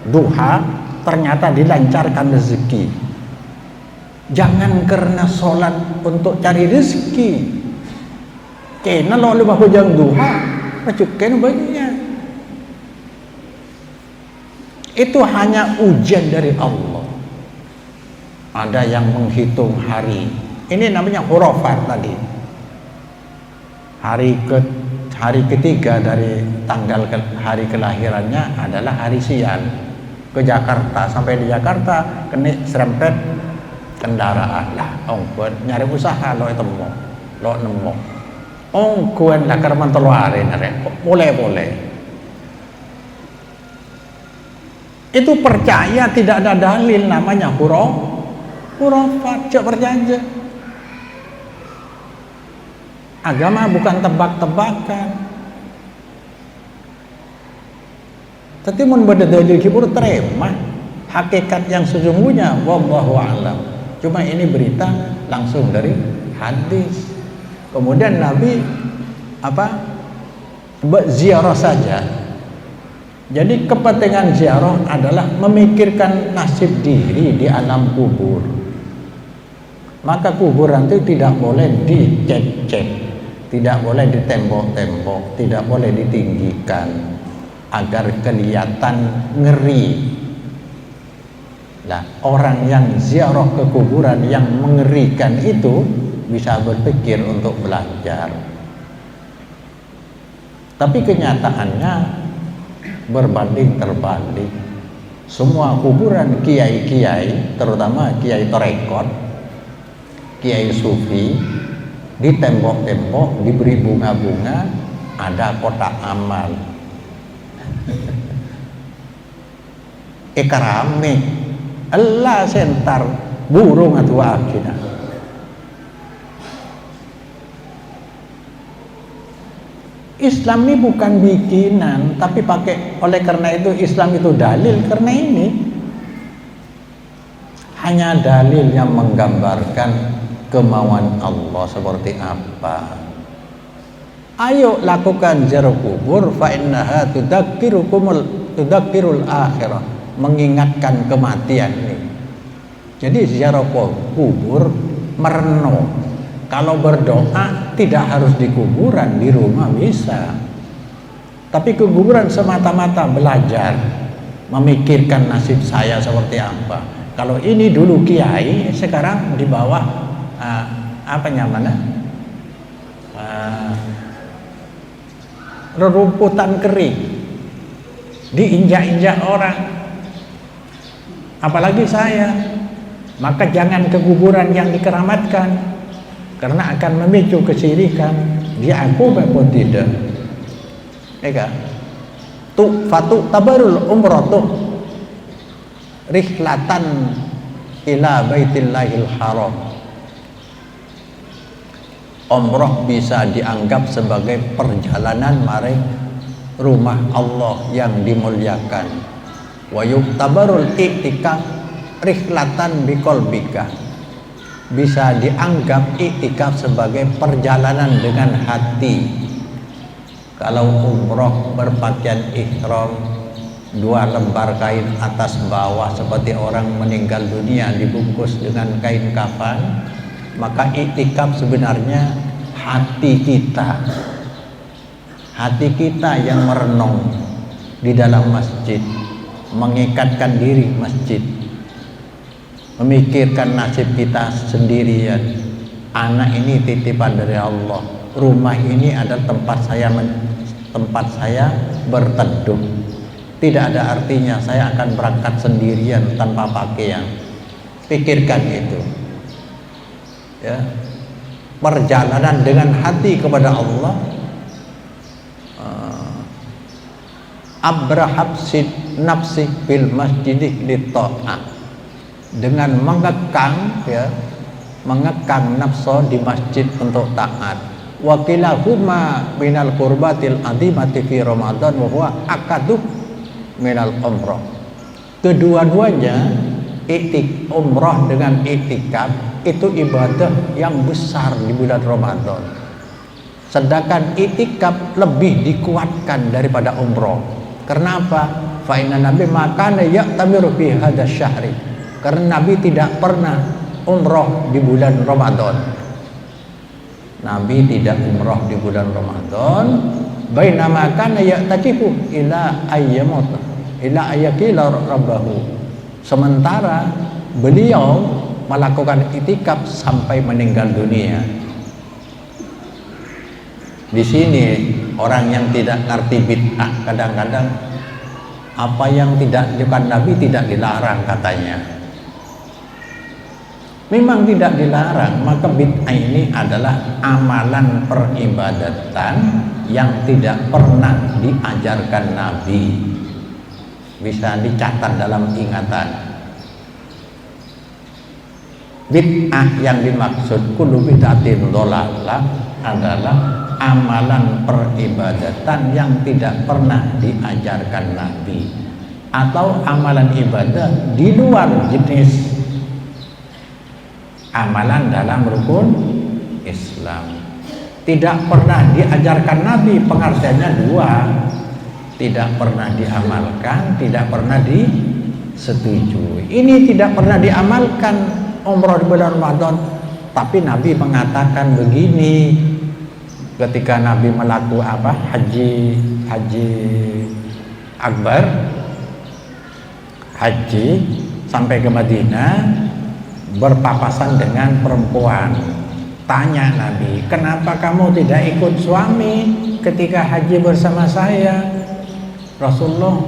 duha, ternyata dilancarkan rezeki. Jangan karena sholat untuk cari rezeki. Kena lo lebah hujang duha, macuken banyak. Itu hanya ujian dari Allah. Ada yang menghitung hari. Ini namanya hurufat tadi. Hari ketiga dari tanggal hari kelahirannya adalah hari sial. Ke Jakarta, sampai di Jakarta kena serempet kendaraan lah. Ongkuan nyari usaha lo temu, lo nemu. Ongkuan lah karena teluarin boleh. Itu percaya, tidak ada dalil, namanya hurufat, cak perjanjian. Agama bukan tebak-tebakan. Tapi mun beda dalil kibur terima hakikat yang sesungguhnya, wallahu a'lam. Cuma ini berita langsung dari hadis. Kemudian Nabi ziarah saja. Jadi kepentingan ziarah adalah memikirkan nasib diri di alam kubur. Maka kuburan itu tidak boleh dicek-cek, tidak boleh ditembok-tembok, tidak boleh ditinggikan agar kelihatan ngeri. Nah, orang yang ziarah ke kuburan yang mengerikan itu bisa berpikir untuk belajar. Tapi kenyataannya berbanding terbalik. Semua kuburan kiai-kiai, terutama kiai torekot, kiai sufi, di tembok-tembok diberi bunga-bunga, ada kotak amal. Keramik, Allah sentar burung atau akina. Islam ini bukan bikinan, tapi oleh karena itu Islam itu dalil. Karena ini hanya dalil yang menggambarkan kemauan Allah seperti apa. Ayo lakukan ziarah kubur, fa innaha tudzakirul akhirah, mengingatkan kematian ini. Jadi ziarah kubur merenung. Kalau berdoa tidak harus di kuburan, di rumah bisa. Tapi ke kuburan semata-mata belajar, memikirkan nasib saya seperti apa. Kalau ini dulu kiai, sekarang di bawah rerumputan kering, diinjak-injak orang, apalagi saya. Maka jangan ke kuburan yang dikeramatkan, karena akan memicu kesyirikan. Dia aku pun tidak. Eka fatu tabarul umratu rihlatan ila baitillahil haram. Umrah bisa dianggap sebagai perjalanan mari rumah Allah yang dimuliakan. Wa yuktabarul i'tikaf rihlatan biqalbika. Bisa dianggap i'tikaf sebagai perjalanan dengan hati. Kalau umrah berpakaian ihram, 2 lembar kain atas bawah seperti orang meninggal dunia dibungkus dengan kain kafan, maka i'tikaf sebenarnya hati kita yang merenung di dalam masjid, mengikatkan diri masjid, memikirkan nasib kita sendirian. Anak ini titipan dari Allah, rumah ini adalah tempat saya berteduh. Tidak ada artinya saya akan berangkat sendirian tanpa pakaian. Pikirkan itu, ya. Perjalanan dengan hati kepada Allah. Abrahab nafsi bil masjidih li ta'ah, dengan mengekang, ya, mengekang nafsu di masjid untuk taat. Wa kilahuma minal qurbatil azimati fi Ramadan wa huwa akadu minal umrah. Kedua-duanya, umrah dengan iktikaf itu ibadah yang besar di bulan Ramadan. Sedangkan iktikaf lebih dikuatkan daripada umrah. Karena apa? Fa inna nabi makana ya'tamiru fi hadzal syahri. Karena Nabi tidak pernah umrah di bulan Ramadan. Nabi tidak umrah di bulan Ramadan. Bainama kana ya'takifu ila ayyamut ila ayyakila rabbahu. Sementara beliau melakukan itikaf sampai meninggal dunia. Di sini orang yang tidak ngerti bid'ah kadang-kadang apa yang tidak dilakukan Nabi tidak dilarang katanya. Memang tidak dilarang, maka bid'ah ini adalah amalan peribadatan yang tidak pernah diajarkan Nabi. Bisa dicatat dalam ingatan. Bid'ah yang dimaksud kullu bid'atin dhalalah adalah amalan peribadatan yang tidak pernah diajarkan Nabi, atau amalan ibadah di luar jenis amalan dalam rukun Islam. Tidak pernah diajarkan Nabi, pengertiannya dua: tidak pernah diamalkan, tidak pernah disetujui. Ini tidak pernah diamalkan umrah di bulan Ramadan, tapi Nabi mengatakan begini ketika Nabi melakukan haji akbar, haji sampai ke Madinah, berpapasan dengan perempuan. Tanya Nabi, kenapa kamu tidak ikut suami ketika haji bersama saya? Rasulullah,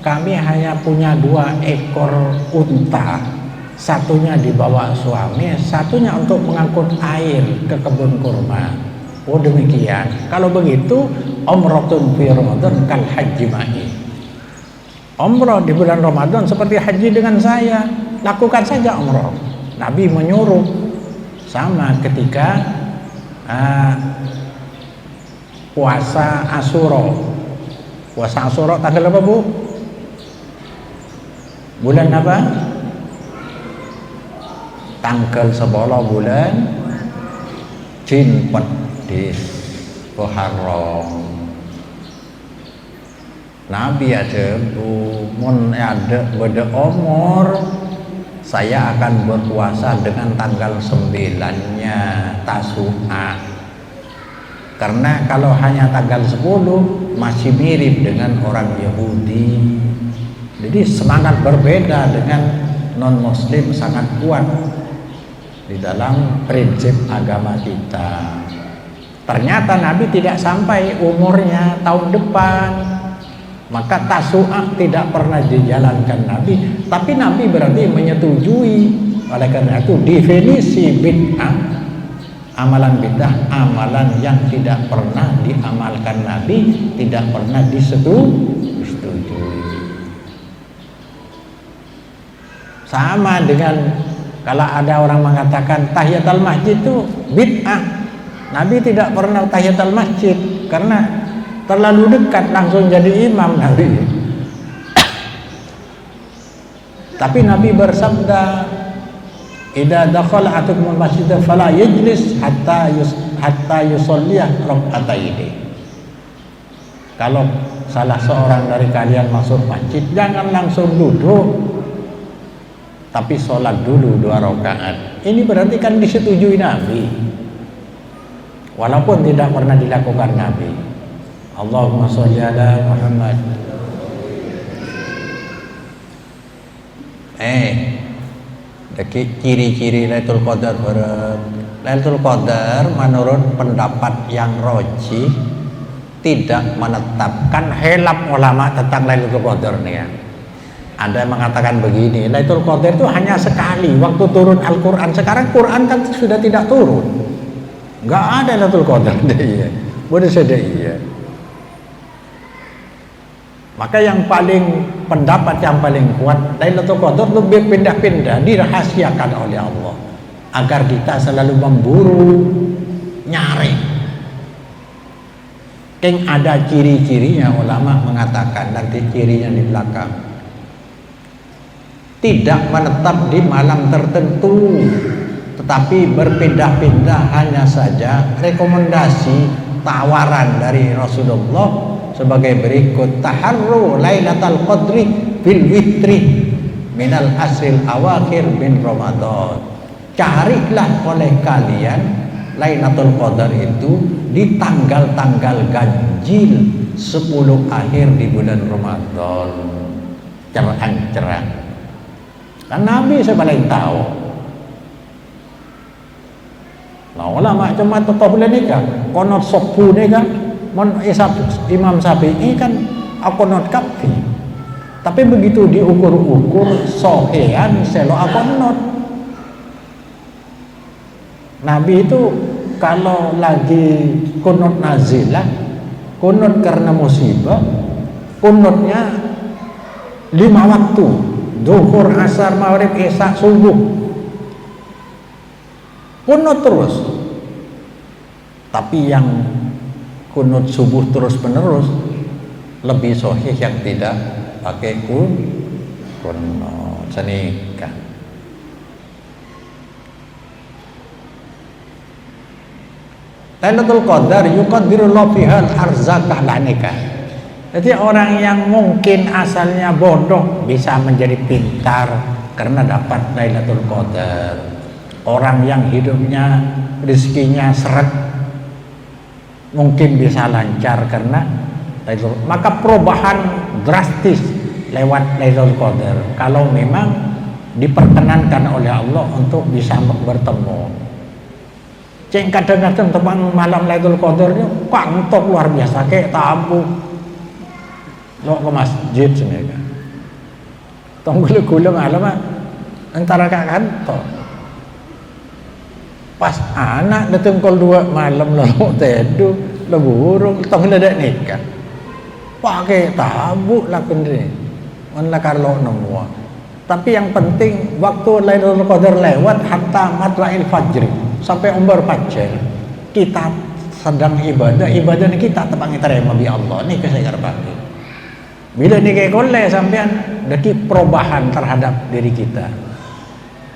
kami hanya punya 2 ekor unta, satunya dibawa suami, satunya untuk mengangkut air ke kebun kurma. Oh demikian. Kalau begitu, umratun fi Ramadan kal haji ma'i. Umrah di bulan Ramadan seperti haji dengan saya. Lakukan saja umrah. Nabi menyuruh. Sama ketika puasa Asyura. Puasa Asyura tanggal apa, Bu? Bulan apa? Tanggal 10 bulan Jinpet di Muharram. Nabi ada beda umur, saya akan berpuasa dengan tanggal 9-nya Tasu'a. Karena kalau hanya tanggal 10 masih mirip dengan orang Yahudi. Jadi semangat berbeda dengan non muslim sangat kuat di dalam prinsip agama kita. Ternyata Nabi tidak sampai umurnya tahun depan, maka Tasu'a tidak pernah dijalankan Nabi. Tapi Nabi berarti menyetujui. Oleh karena itu definisi bid'ah, amalan bid'ah, amalan yang tidak pernah diamalkan Nabi, tidak pernah disetujui. Sama dengan kalau ada orang mengatakan tahiyatul masjid itu bid'ah. Nabi tidak pernah tahiyatul masjid karena terlalu dekat langsung jadi imam Nabi. Tapi Nabi bersabda, "Idza dakhala ahadukumul masjid fala yajlis hatta yusalliyah rak'ataini." Kalau salah seorang dari kalian masuk masjid, jangan langsung duduk, tapi sholat dulu 2 rakaat. Ini berarti kan disetujui Nabi. walaupun tidak pernah dilakukan Nabi. Allahumma sholli ala Muhammad. Ciri-ciri Lailatul Qadar Lailatul Qadar menurut pendapat yang rajih tidak menetapkan, hilaf ulama tentang Lailatul Qadar nih ya. Ada yang mengatakan begini, Lailatul Qadar itu hanya sekali waktu turun Al-Quran. Sekarang Quran kan sudah tidak turun, nggak ada Lailatul Qadar. Iya, boleh saja iya. Maka yang paling pendapat yang paling kuat, Lailatul Qadar lebih pindah-pindah, dirahasiakan oleh Allah agar kita selalu memburu, nyari. Yang ada ciri-cirinya, ulama mengatakan nanti cirinya di belakang. Tidak menetap di malam tertentu, tetapi berpindah-pindah, hanya saja rekomendasi tawaran dari Rasulullah sebagai berikut: taharru lailatul qadri fil witri minal asril awakhir min Ramadan. Carilah oleh kalian Lailatul Qadar itu di tanggal-tanggal ganjil 10 akhir di bulan Ramadan. Cerah-cerah. Kan Nabi saya paling tahu. Nah, ulama cuma tetap boleh nikah. Konot sopu ni kan, Imam Syafi'i kan akonot kafi. Tapi begitu diukur-ukur sohean selo akonot. Nabi itu kalau lagi kunut nazilah, kunut karena musibah, kunutnya 5 waktu, zuhur, asar, maghrib, isya, subuh, kunut terus. Tapi yang kunut subuh terus menerus lebih sahih yang tidak pakai kunut senikah. Lailatul Qadar yuqaddirullahu fiha al-arzaqah la nikah. Jadi orang yang mungkin asalnya bodoh bisa menjadi pintar karena dapat Lailatul Qadar. Orang yang hidupnya rezekinya seret mungkin bisa lancar karena Lailatul. Maka perubahan drastis lewat Lailatul Qadar kalau memang diperkenankan oleh Allah untuk bisa bertemu. Ceng kadang-kadang teman malam Lailatul Qadarnya kantor luar biasa kayak tamu lo ke masjid sebenarnya. Tong gula-gula malam antara kak kantor. Pas anak datang kol 2 malam lo tedu lo burung tong ada nikah. Pakai tabu lah kendri. Mana kalau nemu. Tapi yang penting waktu Lailatul Qadar lewat hatta matla'il fajri sampai umbar fajar kita sedang ibadah ini kita tepang terima bi Allah ni kesayar pagi. Bila ni kayak kole sampean deki perubahan terhadap diri kita.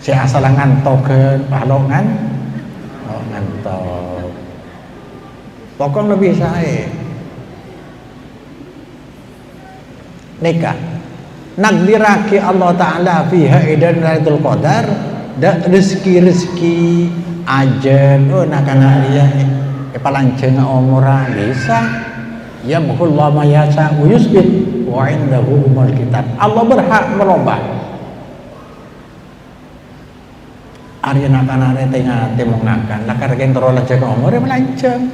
Si asal ngantokeun pahlongan ngantok. Pokok lebih sae. Nikah nagdiraki Allah Ta'ala fiha idan Lailatul Qadar dan rezeki ajen nak kana dia palanceng umurah bisa ya mukullah ma yasa yusbit wa indahu umul kitab. Allah berhak merubah ari nak kana tengah temongakan lakar gen teroleh cek umur melanceng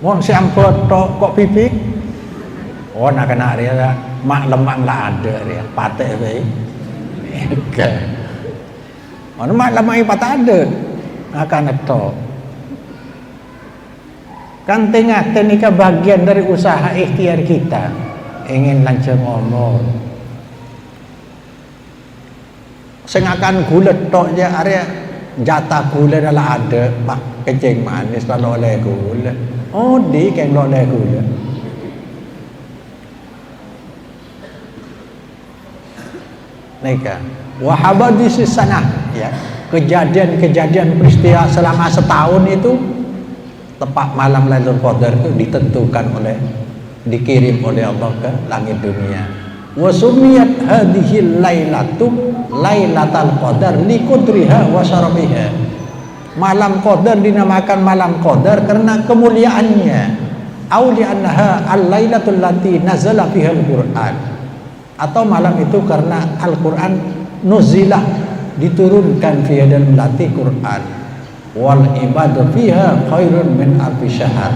mon si ampot kok pipik oh nak kana dia mak lemak lah ada dia patek bae ke mana mak lemai patah ada akan itu kan tengah teknika bagian dari usaha ikhtiar kita ingin lancang umur sengakan gula tok je area jatah gula adalah ada mak kencing manis kalau oleh gula oh di keng oleh gula nikah wahabadis sanah ya kejadian-kejadian peristiwa selama setahun itu tepat malam Lailatul Qadar itu ditentukan oleh dikirim oleh Allah ke langit dunia. Wa sumiyat hadhihi lailatu lailatul qadar liqudriha wa syarafiha. Malam Qadar dinamakan malam Qadar karena kemuliaannya. Au li'annaha al-lailatul lati nazala fiha al-Qur'an. Atau malam itu karena Al-Qur'an nuzilah, diturunkan fiha dalam lati Qur'an. Wal ibadah fiha khairun min alfi syahr.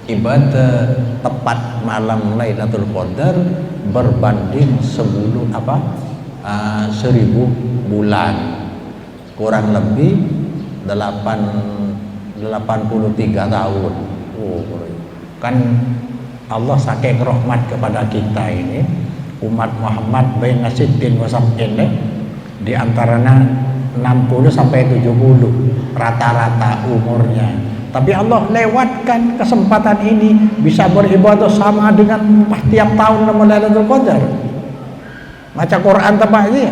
Ibadah tepat malam Lailatul Qadar berbanding 1000 bulan, kurang lebih 83 tahun. Kan Allah saking rahmat kepada kita ini umat Muhammad baina sittin wa sab'in, di antaranya 60 sampai 70 rata-rata umurnya. Tapi Allah lewatkan kesempatan ini bisa beribadah sama dengan tiap tahun Lailatul Qadar. Baca Quran tempat ini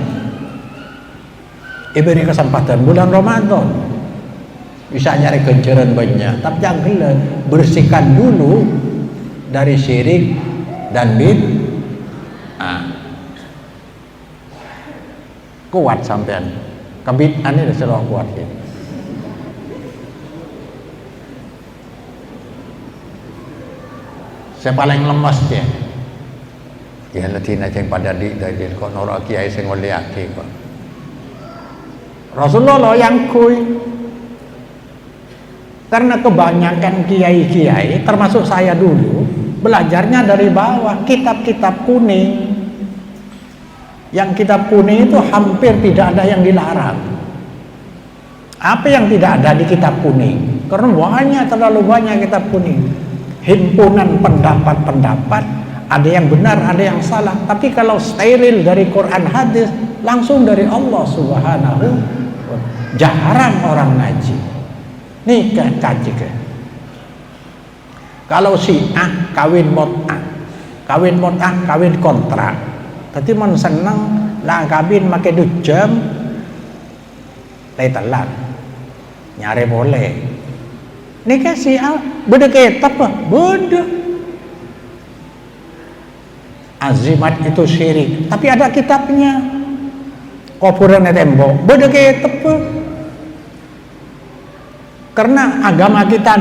diberi kesempatan bulan Ramadan bisa nyari ganjaran banyak, tapi jangan gila, bersihkan dulu dari syirik dan bid'ah. Kuat sampean kebid'ah ini sudah kuat ini. Saya paling lemas ya. Ya ladina yang pada dari kok nora kiai sing ngoliake kok. Rasulullah yang kui. Karena kebanyakan kiai-kiai termasuk saya dulu belajarnya dari bawah, kitab-kitab kuning. Yang kitab kuning itu hampir tidak ada yang dilarang. Apa yang tidak ada di kitab kuning? Karena terlalu banyak kitab kuning. Himpunan pendapat-pendapat, ada yang benar, ada yang salah. Tapi kalau steril dari Quran hadis, langsung dari Allah Subhanahu wa ta'ala. Jarang orang ngaji. Nih kaji ke. Kalau Syiah kawin mut'ah, kawin kontrak. Tadi mon seneng lah kawin make jam, telat, nyare boleh. Nikah Syiah beda kitab apa? Beda. Azimat itu syirik, tapi ada kitabnya. Kuburan tembok, beda kitab apa? Karena agama kita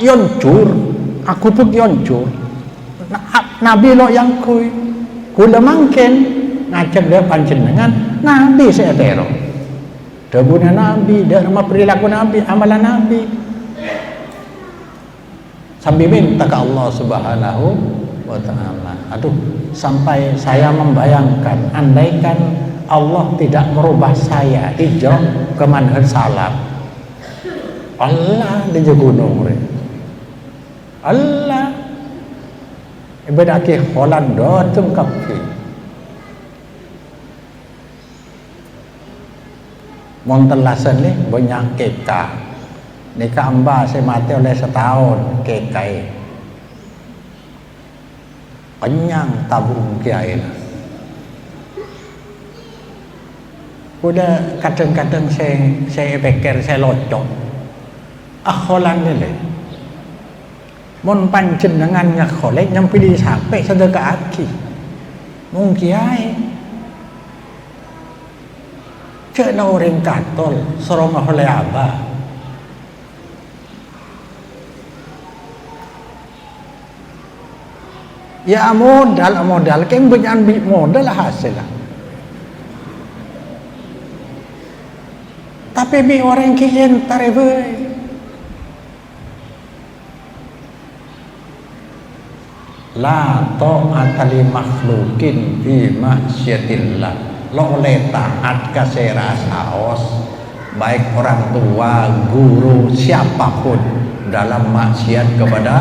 yoncur, aku pun yoncur. Nabi lo yang kula mangken ngajak dia panjenengan Nabi saya terong. Dabuna Nabi, nama perilaku Nabi, amalan Nabi. Sambil minta ke Allah Subhanahu wa ta'ala. Aduh, sampai saya membayangkan andaikan Allah tidak merubah saya hijrah ke manhaj salaf. Allah di gunung re. Allah ibadah ke Holland dotum kafe. Montelasan ni banyak keka. Nikah amba saya mati oleh setahun kekai. Kenyang tabung kiai. Udah kadang-kadang saya pikir saya locok. Akholan ni mon panjenengan ngakholek nyampe di sampai sedekah aki mung kiai cek na orang katol serong oleh abah ya modal keng banyak modal hasil lah. Tapi bi orang kian tarebe la ta'ata li makhlukin fi maksiatillah. Lo oleh taat ka serasaos baik orang tua, guru, siapapun dalam maksiat kepada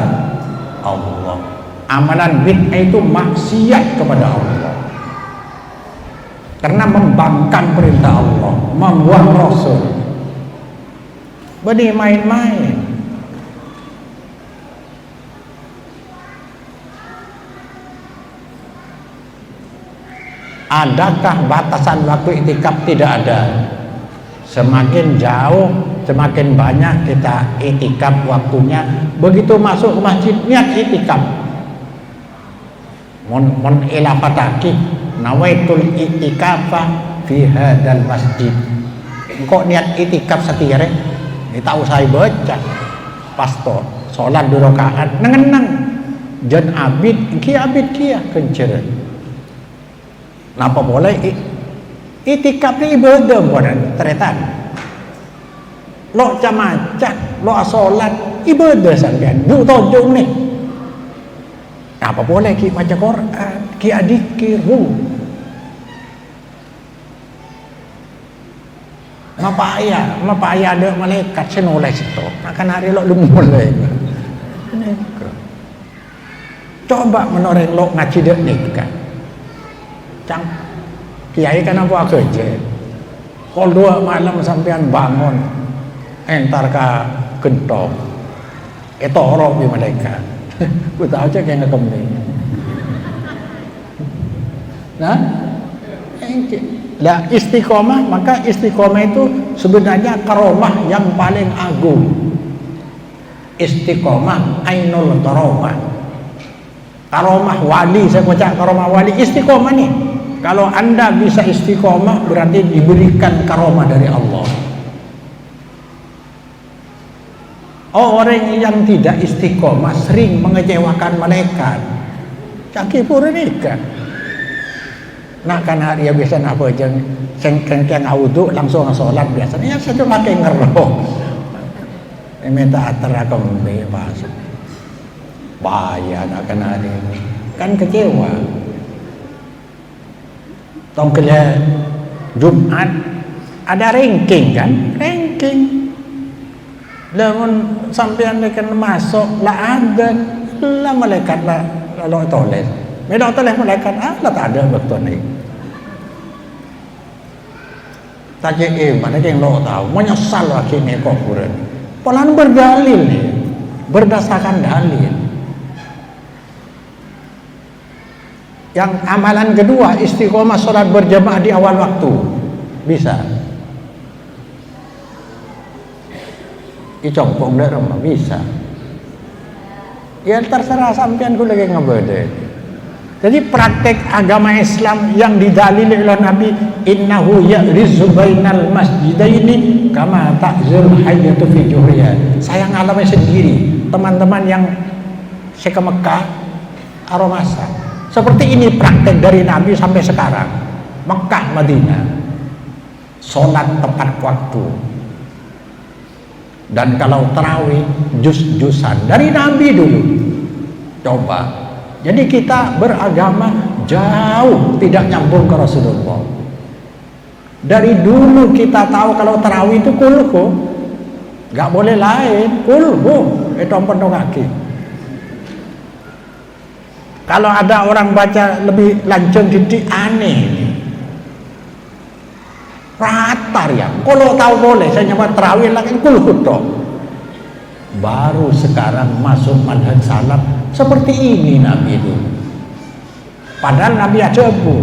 Allah. Amalan bid'ah itu maksiat kepada Allah. Karena membangkang perintah Allah, membuang Rasul. Bani main-main. Adakah batasan waktu itikaf? Tidak ada. Semakin jauh, semakin banyak kita itikaf waktunya. Begitu masuk ke masjid, niat itikaf. Mon ilafataki nawaitul itikafa fi hadzal masjid. kok niat itikaf setire ini tahu saya baca pastor sholat 2 rakaat nengenang jan abid kia kencer napa boleh itikaf ni ibadah bukan teretan lo camacak lo sholat ibadah sampean bu tojong nih apa boleh ki baca Quran ki adikir bu Mapa ayah ada malaikat senoleh situ akan hari lo mulai coba menoreng lo ngaji dek nikah cang kiai kan apa kerja kalau 2 malam sampean bangun entar ka gentong orok di malaikat ku tahu aja kayak ngekeming nah lah istiqomah, maka istiqomah itu sebenarnya karomah yang paling agung. Istiqomah ainul karomah. Karomah wali, saya baca karomah wali istiqomah nih. Kalau Anda bisa istiqomah berarti diberikan karomah dari Allah. Orang yang tidak istiqomah sering mengecewakan malaikat. Caki purnika. Nah kan hari ya biasa apa aja kengkeng audu langsung sholat biasanya ya saya cuma pakai ngerok minta atara kembali masuk bahaya akan hari ini kan kecewa tong kerja Jumat ada ranking kan ranking namun sampean dekan masuk lah ada lah malaikat lah lalu toleh beda toleh malaikat lah tak ada betul nih tanya mana yang lo tahu menyesal akhirnya kok kurang pelan berdalil nih berdasarkan dalil yang amalan kedua istiqomah sholat berjamaah di awal waktu bisa icompong dari rumah bisa ya terserah sampean ku lagi ngebede. Jadi praktek agama Islam yang didalili oleh Nabi innahu ya'rizu bainal masjidaini kama ta'zul hayyatu fi juhriha. Saya ngalami sendiri teman-teman yang saya ke Mekah Aromasa. Seperti ini praktek dari Nabi sampai sekarang. Mekah Madinah. Salat tepat waktu. Dan kalau tarawih jus-jusan dari Nabi dulu. Coba. Jadi kita beragama jauh tidak nyambung ke Rasulullah. Dari dulu kita tahu kalau tarawih itu kulhu, nggak boleh lain, kulhu itu penuh kaki. Kalau ada orang baca lebih lancung titik aneh, rata ya. Kalau tahu boleh, saya nyawa tarawih lagi kulhu toh. Baru sekarang masuk manhaj salaf seperti ini Nabi itu. Padahal Nabi aja bu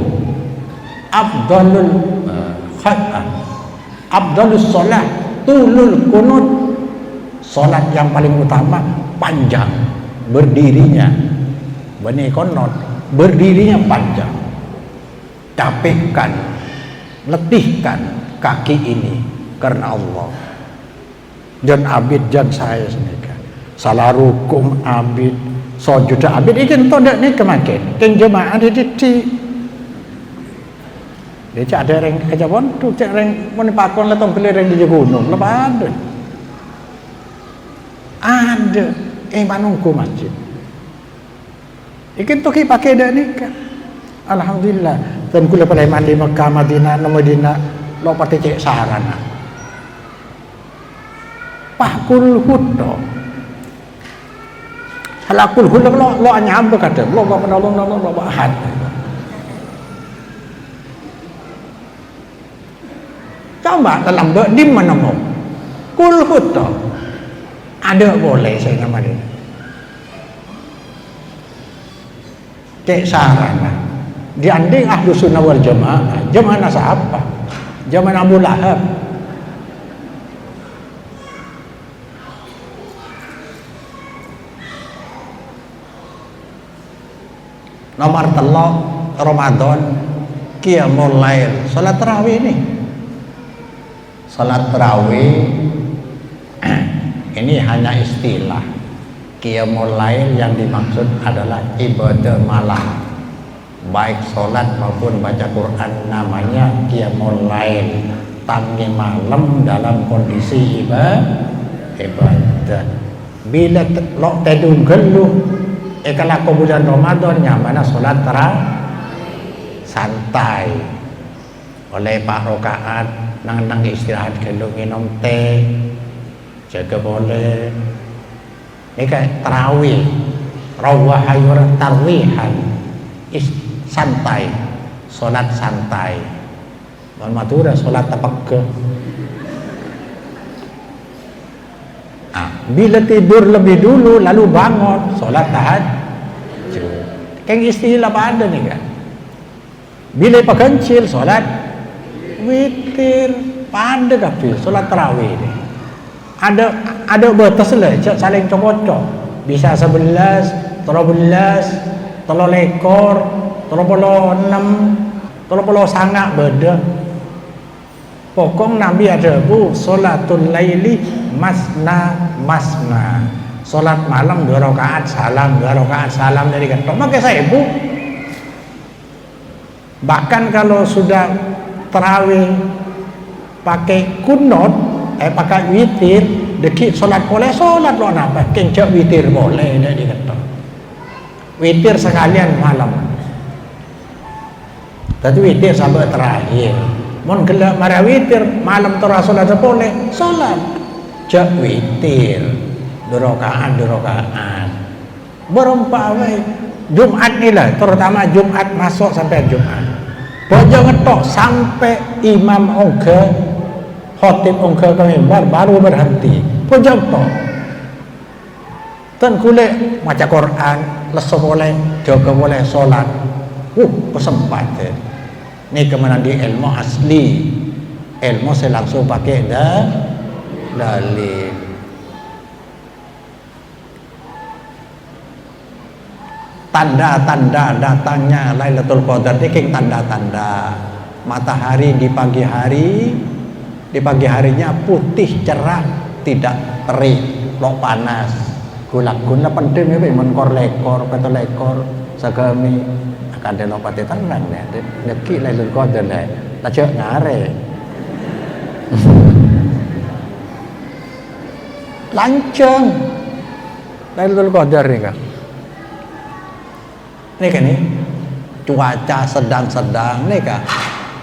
Abdulus sholat tulul kunut, sholat yang paling utama panjang berdirinya bani konot berdirinya panjang, capekkan letihkan kaki ini karena Allah. Dan abid jan saya sendiri salah rukum abid sujud abid ikan todak ni kemakin keng jemaah di dia cak ada reng kejabon tu cak reng mau pakon lah tong kelereng di gunung lepas ada manungku masjid ikan tu ki pakai dak ni kan alhamdulillah dan kula pada mandi Mekah Madinah Madinah lo pati cek sarana pakul huddo halakul huddo lo anyam berkata lo menolong lo bahad coba dalam doa di mana mau kul huddo ada boleh saya nama dia cek sarana dianding ahlu sunnah wal jamaah jamaah nasa apa jamaah Abu Lahab nomor telok Ramadan qiyamul lail salat tarawih ini salat tarawih ini hanya istilah. Qiyamul lail yang dimaksud adalah ibadah malam, baik sholat maupun baca Quran, namanya qiyamul lail, tangi malam dalam kondisi ibadah. Bila lok tedung geluh kalau bulan Ramadan mana sholat santai oleh pak rokaat nang istirahat geluh minum teh jaga boleh. Ini kayak tarawih, rawahayur tarwihan, santai, sholat santai. Mohon matur, sholat tapake. Bila tidur lebih dulu lalu bangun, sholat tahajud. Kayak istilah apa ada nih kan? Bila pekencil, sholat witir, pada kapi, sholat tarawih nih. Ada batas lah, saling cocok. Bisa 11, 13, 13 lekor, 36, 30 sangat beda. Pokok Nabi ada bu, sholatul laili masna masna. Sholat malam 2 rakaat salam, 2 rakaat salam dari kantor. Maka saya bu, bahkan kalau sudah tarawih pakai kunut, pakai witir, deki sholat boleh sholat lo napa? Kencak witir boleh dari kantor. Witir sekalian malam. Tapi witir sampai terakhir. Mon gelap marah witir malam terus sholat boleh sholat. Jak witir 2 rakaat 2 rakaat. Berumpama Jumat ni lah, terutama Jumat masuk sampai Jumat. Pokoknya ngetok sampai imam ongke, khotib ongke ke mimbar baru berhenti. Pokoknya ngetok. Tan kulit baca Quran, lesu boleh, jaga boleh sholat. Kesempatan. Ini kemana di ilmu asli. Ilmu saya langsung pakai dalil. Tanda-tanda datangnya Lailatul Qadar ini tanda-tanda. Matahari di pagi hari, di pagi harinya putih cerah, tidak terik, lo panas. Gula-gula penting ya, menkor lekor, kata lekor, segami akan ada lopati tenang ya. Deki Lailatul Qadar lah, lajak ngare. Lancang Lailatul Qadar ni kan. Ini kan nih cuaca sedang-sedang nih kan,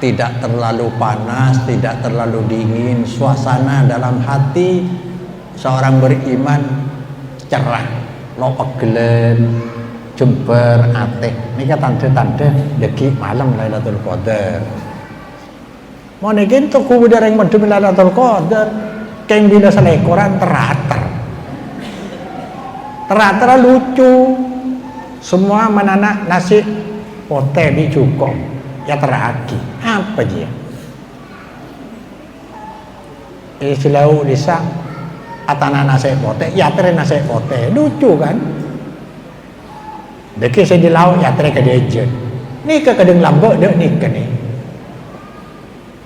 tidak terlalu panas, tidak terlalu dingin, suasana dalam hati seorang beriman cerah, lo pegelen, jember, ateh. Ini kan tanda-tanda deki malam Lailatul Qadar. Mau nekin tuh kubu dareng mendem Lailatul Qadar, keng bila selekoran teratar lucu. Semua menanak nasi pote di cukup ya teraki apa dia silau desa atana nasi pote ya tere nasi pote lucu kan deki saya di laut ya tere kedejen ni ke kedeng lambek dek ni ke ni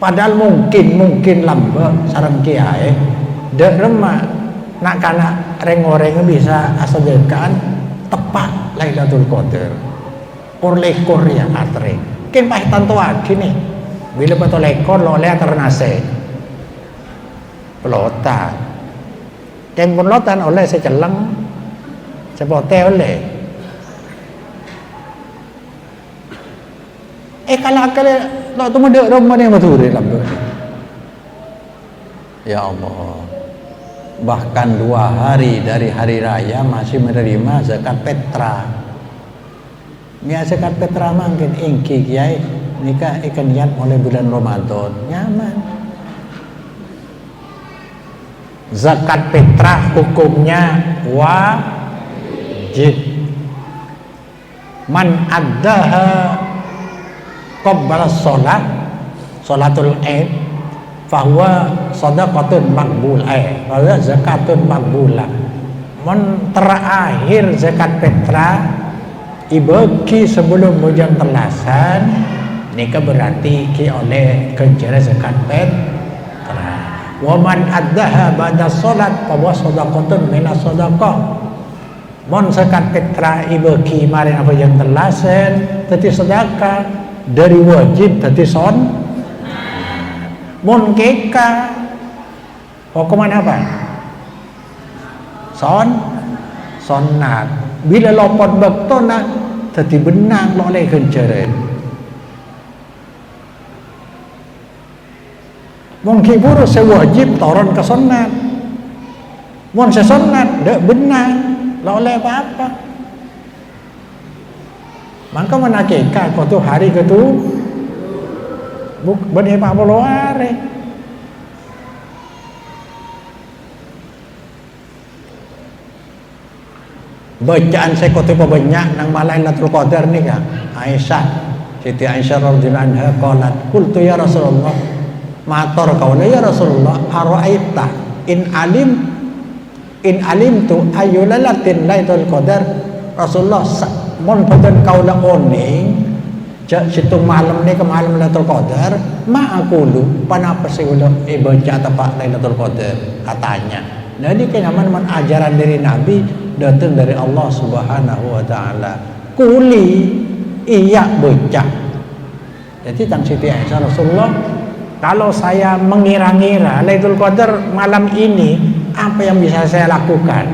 padahal mungkin lambek sarang kiai dek remah nak kana reng-oreng bisa asal dekan tepat Lailatul Qadar por lekor ya atre ken pah tanto gini bila betul lekor lo le ternase pelotan ken pelotan oleh seceleng sepote oleh kalau lo tu mendek rumah ni betul lambe ya Allah. Bahkan 2 hari dari hari raya masih menerima zakat fitrah. Nia zakat fitrah mungkin ingki kiai nikah ikan niat mulai bulan Ramadan nyaman. Zakat fitrah hukumnya wajib. Man addaha qabla sholatul Id bahwa sedekatun makbulah, bahwa zakatun makbulah. Mon terakhir zakat fitrah ibagi sebelum hujan telasan, nikah berarti ki oleh kejar zakat fitrah. Wa man addaha ba'da salat fa huwa shadaqatun minas shadaqah. Mon sekat petra ibeki mari apa yang telasen dadi sedekah dari wajib dadi son. Mon keka hukuman apa? Sonat. Bila lopot bektona dadi benang lo oleh kenceren. Mungkin buru sewajib turun ke sunat. Mun sesunat dak benang, la oleh apa-apa. Maka menakika kau tu hari ke tu benih 40 hari. Bacaan saya kau tu banyak nang Lailatul Qadar ni kan. Siti Aisyah radhiyallahu anha qalat qultu ya Rasulullah matur kaula ya Rasulullah ara'aita in alimtu ayyulalatin lailatul qadar. Rasulullah mon padan kaula oning situ malam ni ke malam lailatul qadar ma aqulu panapa segala baca tepat lailatul qadar katanya. Jadi kenyaman ajaran dari Nabi datang dari Allah Subhanahu wa taala. Kuli iya baca. Jadi tang Siti Aisyah Rasulullah, kalau saya mengira-ngira Lailatul Qadar malam ini, apa yang bisa saya lakukan?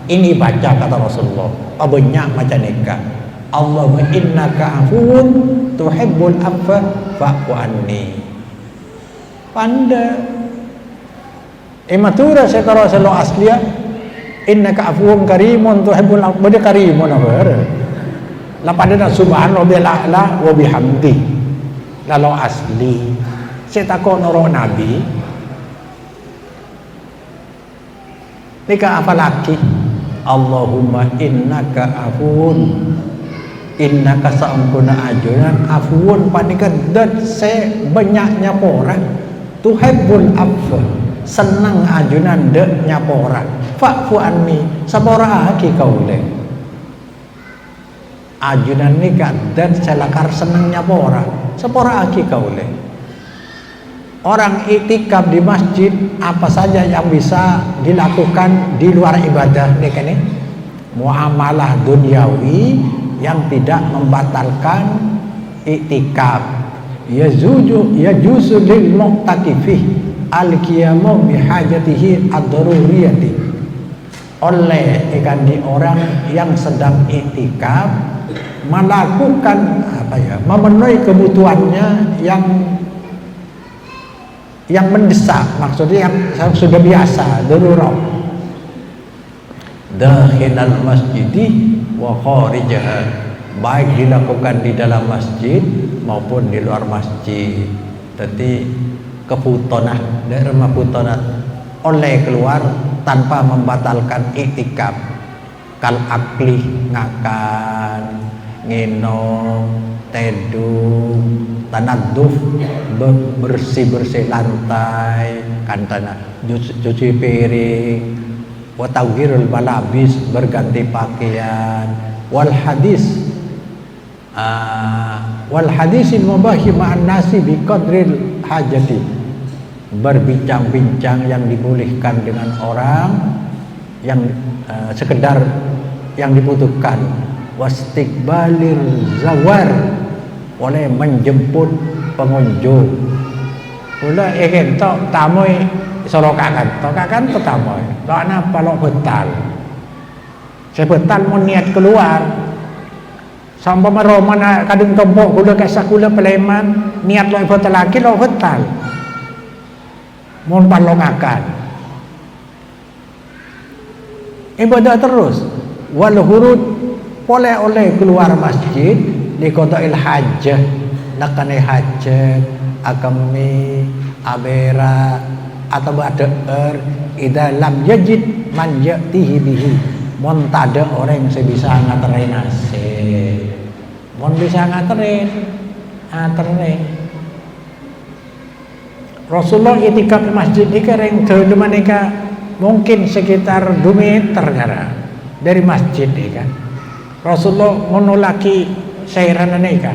Ini baca kata Rasulullah. Banyak macam nikah. Allahumma innaka afuwun tuhibbul afwa fa'fu anni. Panda. Matura saya kata Rasulullah asliya, innaka afuwun karimun tuhibbul afwa. Bade karimun apa? Lapada subhanallah bi'ala wa bihamdi. Lalu asli. Saya takut nurut Nabi. Nika apa lagi? Allahumma innaka afuun, innaka sa'ampuna ajuran afuun panika dan saya banyaknya orang tuhibbul afwa senang ajunan de nyapora fa'fu anni sabora aki kaule ajunan nika dan saya lakar senang nyapora sabora aki kaule. Orang iktikaf di masjid apa saja yang bisa dilakukan di luar ibadah nih kan, muamalah duniawi yang tidak membatalkan iktikaf. Yajuzu lil mu'takifih al-qiyamu bihajatihi ad-daruriyati. Oleh ikan di orang yang sedang iktikaf melakukan memenuhi kebutuhannya yang mendesak, maksudnya yang sudah biasa, darurat. Dakhilal masjidi wa kharijaha, baik dilakukan di dalam masjid maupun di luar masjid. Jadi keputonah, daerah maputonah oleh keluar tanpa membatalkan iktikaf. Kal akli ngakan, nginum, teduh, tanaduf bersih-bersih lantai kan tanah cuci piring wa tawhirul malabis berganti pakaian wal hadisil mubahi ma'an nasi bi qadril hajati berbincang-bincang yang dibolehkan dengan orang yang sekedar yang dibutuhkan wastiqbalir zawar oleh menjemput pengunjung. Pula tok tamu sorokakan tu tamu. Lo napa lo betal? Saya betal mau niat keluar. Sampai meromana kadung tombok gula kasak gula peleman niat lo betal lagi lo betal. Mau palongakan. Ibadah terus. Wal hurud oleh keluar masjid di kota hajjah nakane hajjah akami abera atau bader idza lam yajid man yatihi bihi mon tada orang yang bisa nganterin nasi mon bisa nganterin Rasulullah itikaf di masjid ini kering ke maneka mungkin sekitar 2 meter dari masjid ini kan Rasulullah menolaki sairan nika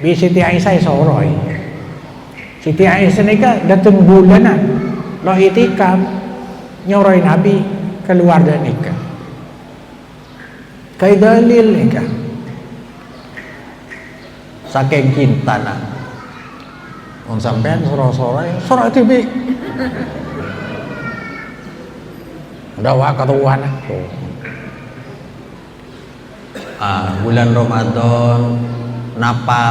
bi Siti Aisyah soroi Siti Aisyah nika datang bulanan lo itikaf nyuruh Nabi keluar dari nikah. Kai dalil nikah. Saking cinta nak. Wong sampean soro TV. Udah wak ketuan. Bulan Ramadan napa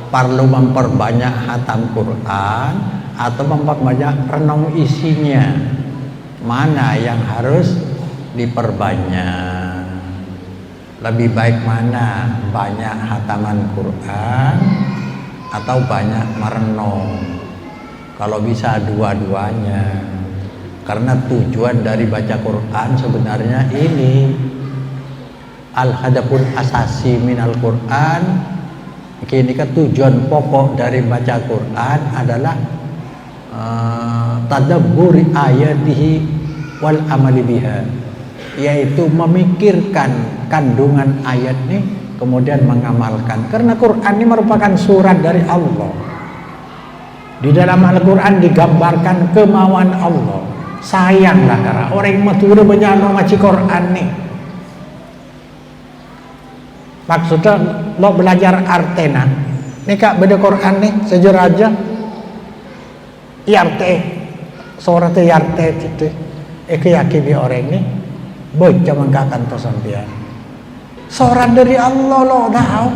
perlu memperbanyak hatam Quran atau memperbanyak renung isinya? Mana yang harus diperbanyak? Lebih baik mana? Banyak hataman Quran atau banyak merenung? Kalau bisa dua-duanya. Karena tujuan dari baca Quran sebenarnya ini al-hadaful asasi minal Quran. Ini kan tujuan pokok dari baca Quran adalah tadabburi ayatihi wal amali biha, yaitu memikirkan kandungan ayat ini kemudian mengamalkan. Karena Quran ini merupakan surat dari Allah. Di dalam Al-Quran digambarkan kemauan Allah. Sayanglah karena orang yang mature banyak ngaji Quran nih. Maksudnya lo belajar artena nih kak beda Quran nih sejarah aja iarte surat iarte itu yakini orang ini baca mengkakan to sampean surat dari Allah lo tahu.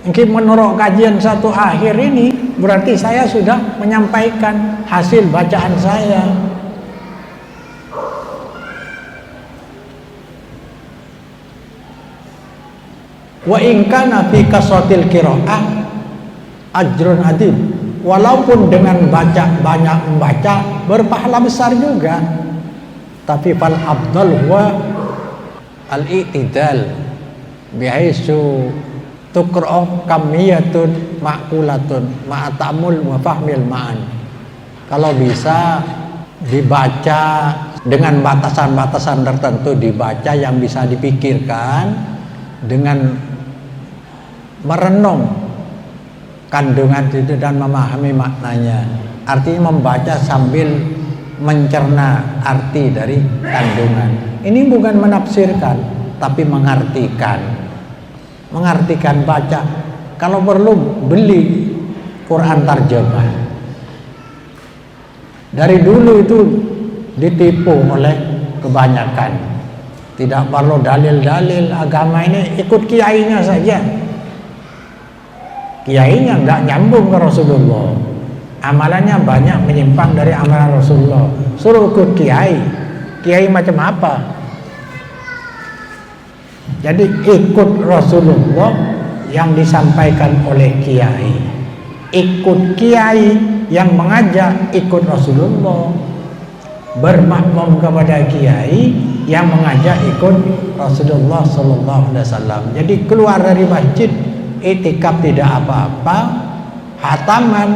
Mungkin menurut kajian satu akhir ini berarti saya sudah menyampaikan hasil bacaan saya. Wa in kana fi kasratil qiraah ajrun adim. Walaupun dengan banyak membaca berpahala besar juga. Tapi fal afdal huwa al-i'tidal bihaisu tuqra'u kamiyatun ma'kulatun ma'atamul wa fahmil ma'an. Kalau bisa dibaca dengan batasan-batasan tertentu, dibaca yang bisa dipikirkan dengan merenung kandungan itu dan memahami maknanya. Artinya membaca sambil mencerna arti dari kandungan. Ini bukan menafsirkan, tapi mengartikan. Mengartikan baca. Kalau perlu beli Quran tarjamah. Dari dulu itu ditipu oleh kebanyakan. Tidak perlu dalil-dalil agama ini, ikut kiainya saja. Kiainya nggak nyambung ke Rasulullah. Amalannya banyak menyimpang dari amalan Rasulullah. Suruh ikut kiai. Kiai macam apa? Jadi ikut Rasulullah yang disampaikan oleh kiai. Ikut kiai yang mengajak ikut Rasulullah. Bermakmum kepada kiai yang mengajak ikut Rasulullah sallallahu alaihi wasallam. Jadi keluar dari masjid itikaf tidak apa-apa, hataman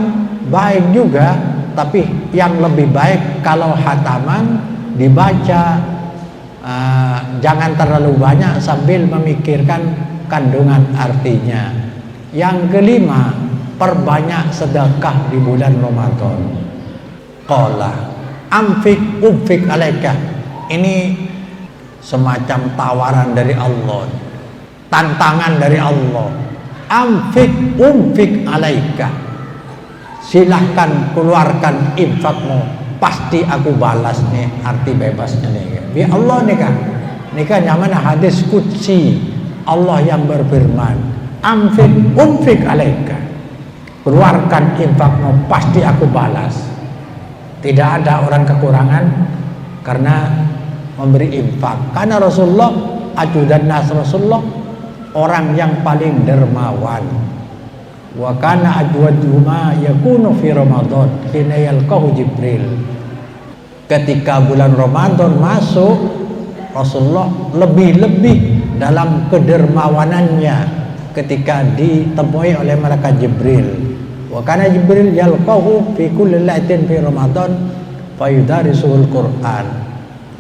baik juga, tapi yang lebih baik kalau hataman dibaca jangan terlalu banyak sambil memikirkan kandungan artinya. Yang kelima, perbanyak sedekah di bulan Ramadan. Qala umfik alaika. Ini semacam tawaran dari Allah, tantangan dari Allah. Umfik alaika. Silahkan keluarkan infakmu, pasti aku balas nih arti bebasnya nih. Bi Allah nih kan. Ini kan namanya hadis qudsi. Allah yang berfirman, umfik alaika. Keluarkan infakmu, pasti aku balas. Tidak ada orang kekurangan karena memberi infak. Karena Rasulullah ajudan nas Rasulullah orang yang paling dermawan. Wa kana ajwaduma yakunu fi Ramadan hina yalqahu Jibril. Ketika bulan Ramadan masuk, Rasulullah lebih-lebih dalam kedermawanannya ketika ditemui oleh malaikat Jibril. Wa kana Jibril yalqahu fi kulli lailatin fi Ramadan fayudarisuhul Quran.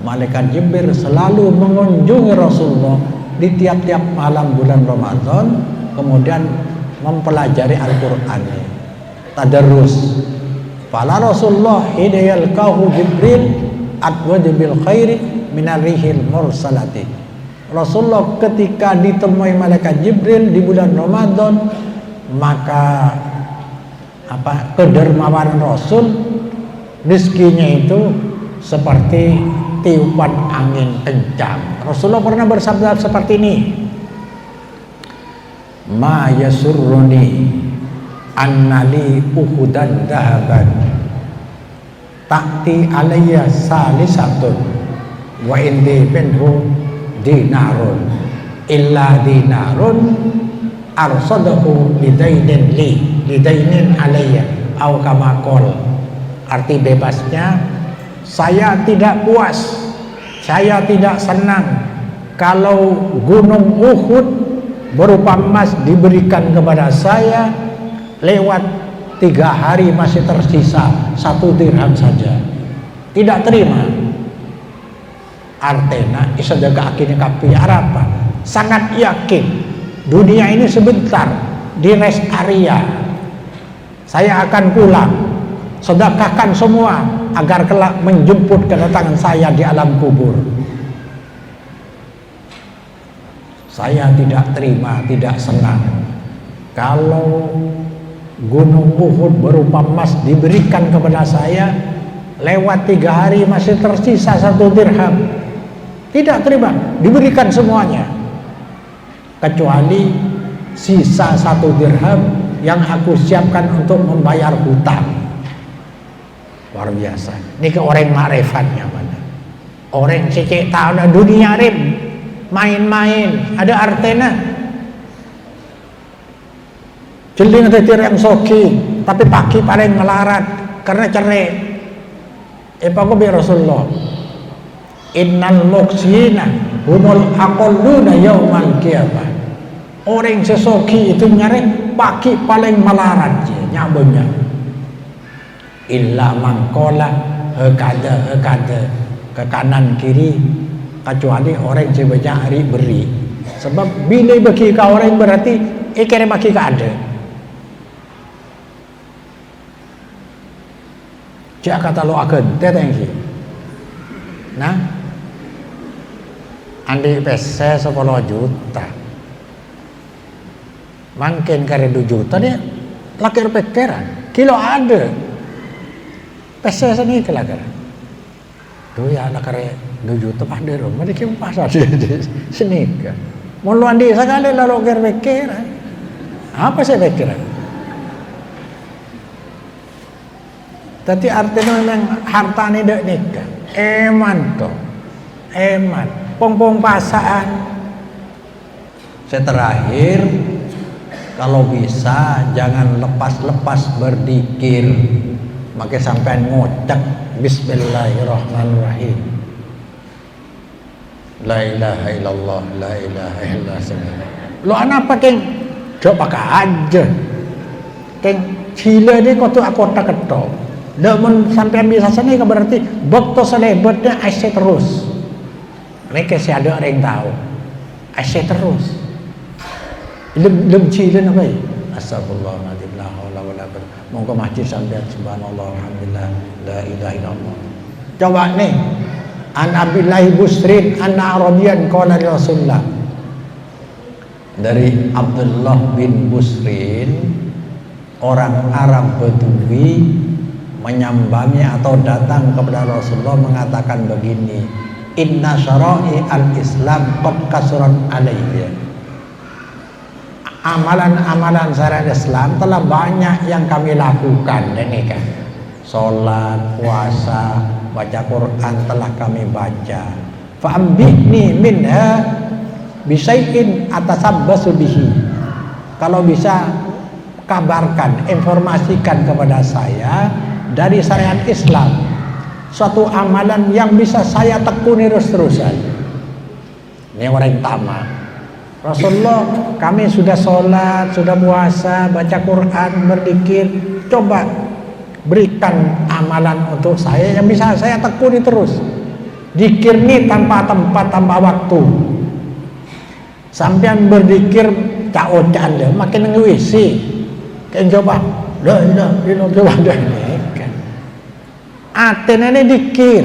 Malaikat Jibril selalu mengunjungi Rasulullah di tiap-tiap malam bulan Ramadan, kemudian mempelajari Al-Quran, tadarrus. Fala Rasulullah hidayal kahu Jibril adwad bil khairi minar rihil mursalati. Rasulullah ketika ditemui malaikat Jibril di bulan Ramadan, maka kedermawanan Rasul, rezekinya itu seperti tiupan angin kencang. Rasulullah pernah bersabda seperti ini, ma yasurruni annali uhudan dahaban takti alayya salisatun wa indi minhu dinarun illa dinarun arsadahu lidainin alayya au kama qol. Arti bebasnya, saya tidak puas, saya tidak senang kalau gunung Uhud berupa emas diberikan kepada saya, lewat 3 hari masih tersisa 1 dirham saja. Tidak terima. Artena isadaga akhirnya kapi apa? Sangat yakin dunia ini sebentar, di rest area. Saya akan pulang. Sedekahkan semua agar kelak menjemput kedatangan saya di alam kubur. Saya tidak terima, tidak senang kalau gunung Uhud berupa emas diberikan kepada saya, lewat 3 hari masih tersisa 1 dirham. Tidak terima, diberikan semuanya kecuali sisa 1 dirham yang aku siapkan untuk membayar hutang. Luar biasa. Ini ke orang ma'rifatnya mana? Orang cecek tahu dah dunia rib, main-main, ada artena. Celing tetir yang soki, tapi paki paling melarat karena cerai. Apa bi Rasulullah? Innal muksina humul aqalluna yaumal qiyamah. Orang sesoki itu nyari paki paling melarat je nyabanya. Illa mangkola hekada ke kanan kiri, kecuali orang yang banyak hari beri. Sebab bila bagi ke orang berarti kira bagi ke ada. Cak kata lo akan tetengki. Nah, andi pese 10 juta. Makin kare 2 juta dia lakir pekeran. Kilo ada. Pese seni ke lakar. Tuh ya lakar 2 juta pada rumah dia pasar seni ke. Mulu andi sekali lalu kira pekeran. Apa saya pekeran? Tapi artinya memang harta ini dek nikah. Eman toh, eman. Pong pasaan. Saya terakhir, kalau bisa jangan lepas-lepas berzikir. Maka sampai ngocak Bismillahirrahmanirrahim. La ilaha illallah, la ilaha illallah. Lo anak apa keng? Coba pakai aja. Keng Chile ni kau tu aku tak ketok. Namun sampai bisa sini berarti bekto selebetnya asyik terus. Mereka si ada orang tahu. Asyik terus. Lem Chile apa ya? Astagfirullahaladzim, la haula wala quwwata. Moga masjid sampai subhanallah alhamdulillah la ilaha illallah. Coba nih. An Abdullah Busrin an Arabian qala Rasulullah. Dari Abdullah bin Busrin, orang Arab Badui menyambangi atau datang kepada Rasulullah mengatakan begini, inna syara'i al-Islam qad kasuran alayya. Amalan-amalan syariat Islam telah banyak yang kami lakukan, ini kan. Salat, puasa, baca Quran telah kami baca. Fa'ambini minha bisyai'in atasabbasu bihi. Kalau bisa kabarkan, informasikan kepada saya dari syariat Islam suatu amalan yang bisa saya tekuni terus-terusan. Ini orang tamak. Rasulullah, kami sudah sholat, sudah puasa, baca Quran, berzikir. Coba berikan amalan untuk saya yang bisa saya tekuni terus. Zikir ini tanpa tempat, tanpa waktu. Sampai berzikir tak ocan deh, makin ngewisi. Kan coba, dah coba dah. atene dikir.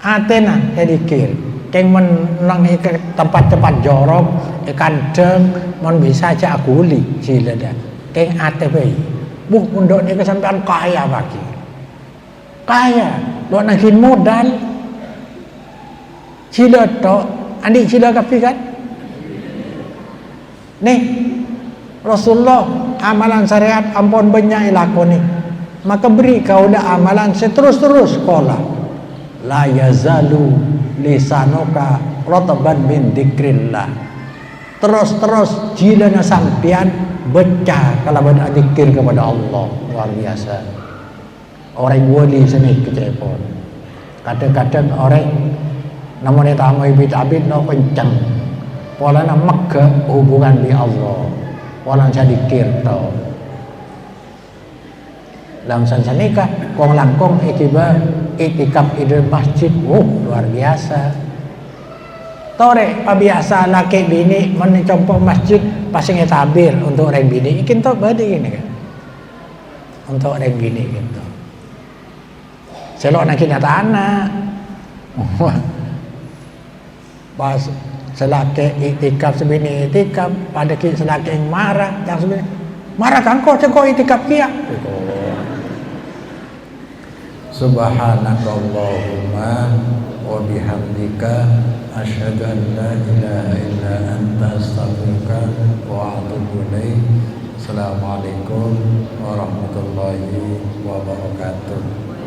Atena dikir. Keng menang ke tempat-tempat jorok, kandeng, mon bisa aja aguli sila dah. Keng ate bayi. Untuk ni kesampean kaya bagi. Kaya, lo nangkin modal. Sila to, adik sila kapi kan? Nih, Rasulullah amalan syariat ampun banyak ilakoni. Maka beri kau dah amalan seterus-terus sekolah. La yazalu lisanuka rotaban min dzikrillah. Terus-terus jilana sampian baca kalau ada zikir kepada Allah. Luar biasa. Orang wali sini kecepon. Kadang-kadang orang namanya tamu ibu abid no kencang. Pola nak maka hubungan di Allah. Pola saya dikir tau. Langsung sanika kong langkong itikaf ide masjid. Luar biasa. Tore pabiasa laki bini mencompo masjid pasang tabir untuk orang bini. Ikin tau badi ini kan. Untuk orang bini gitu. Selok nak kena tanah. Pas selaki itikaf sebini itikaf pada selaki yang marah yang sebini marah kan kau cakap itikaf kia. Subhanakallahumma wa bihamdika asyhadu an la ilaha illa anta astaghfiruka wa atubu ilaik. Assalamualaikum warahmatullahi wabarakatuh.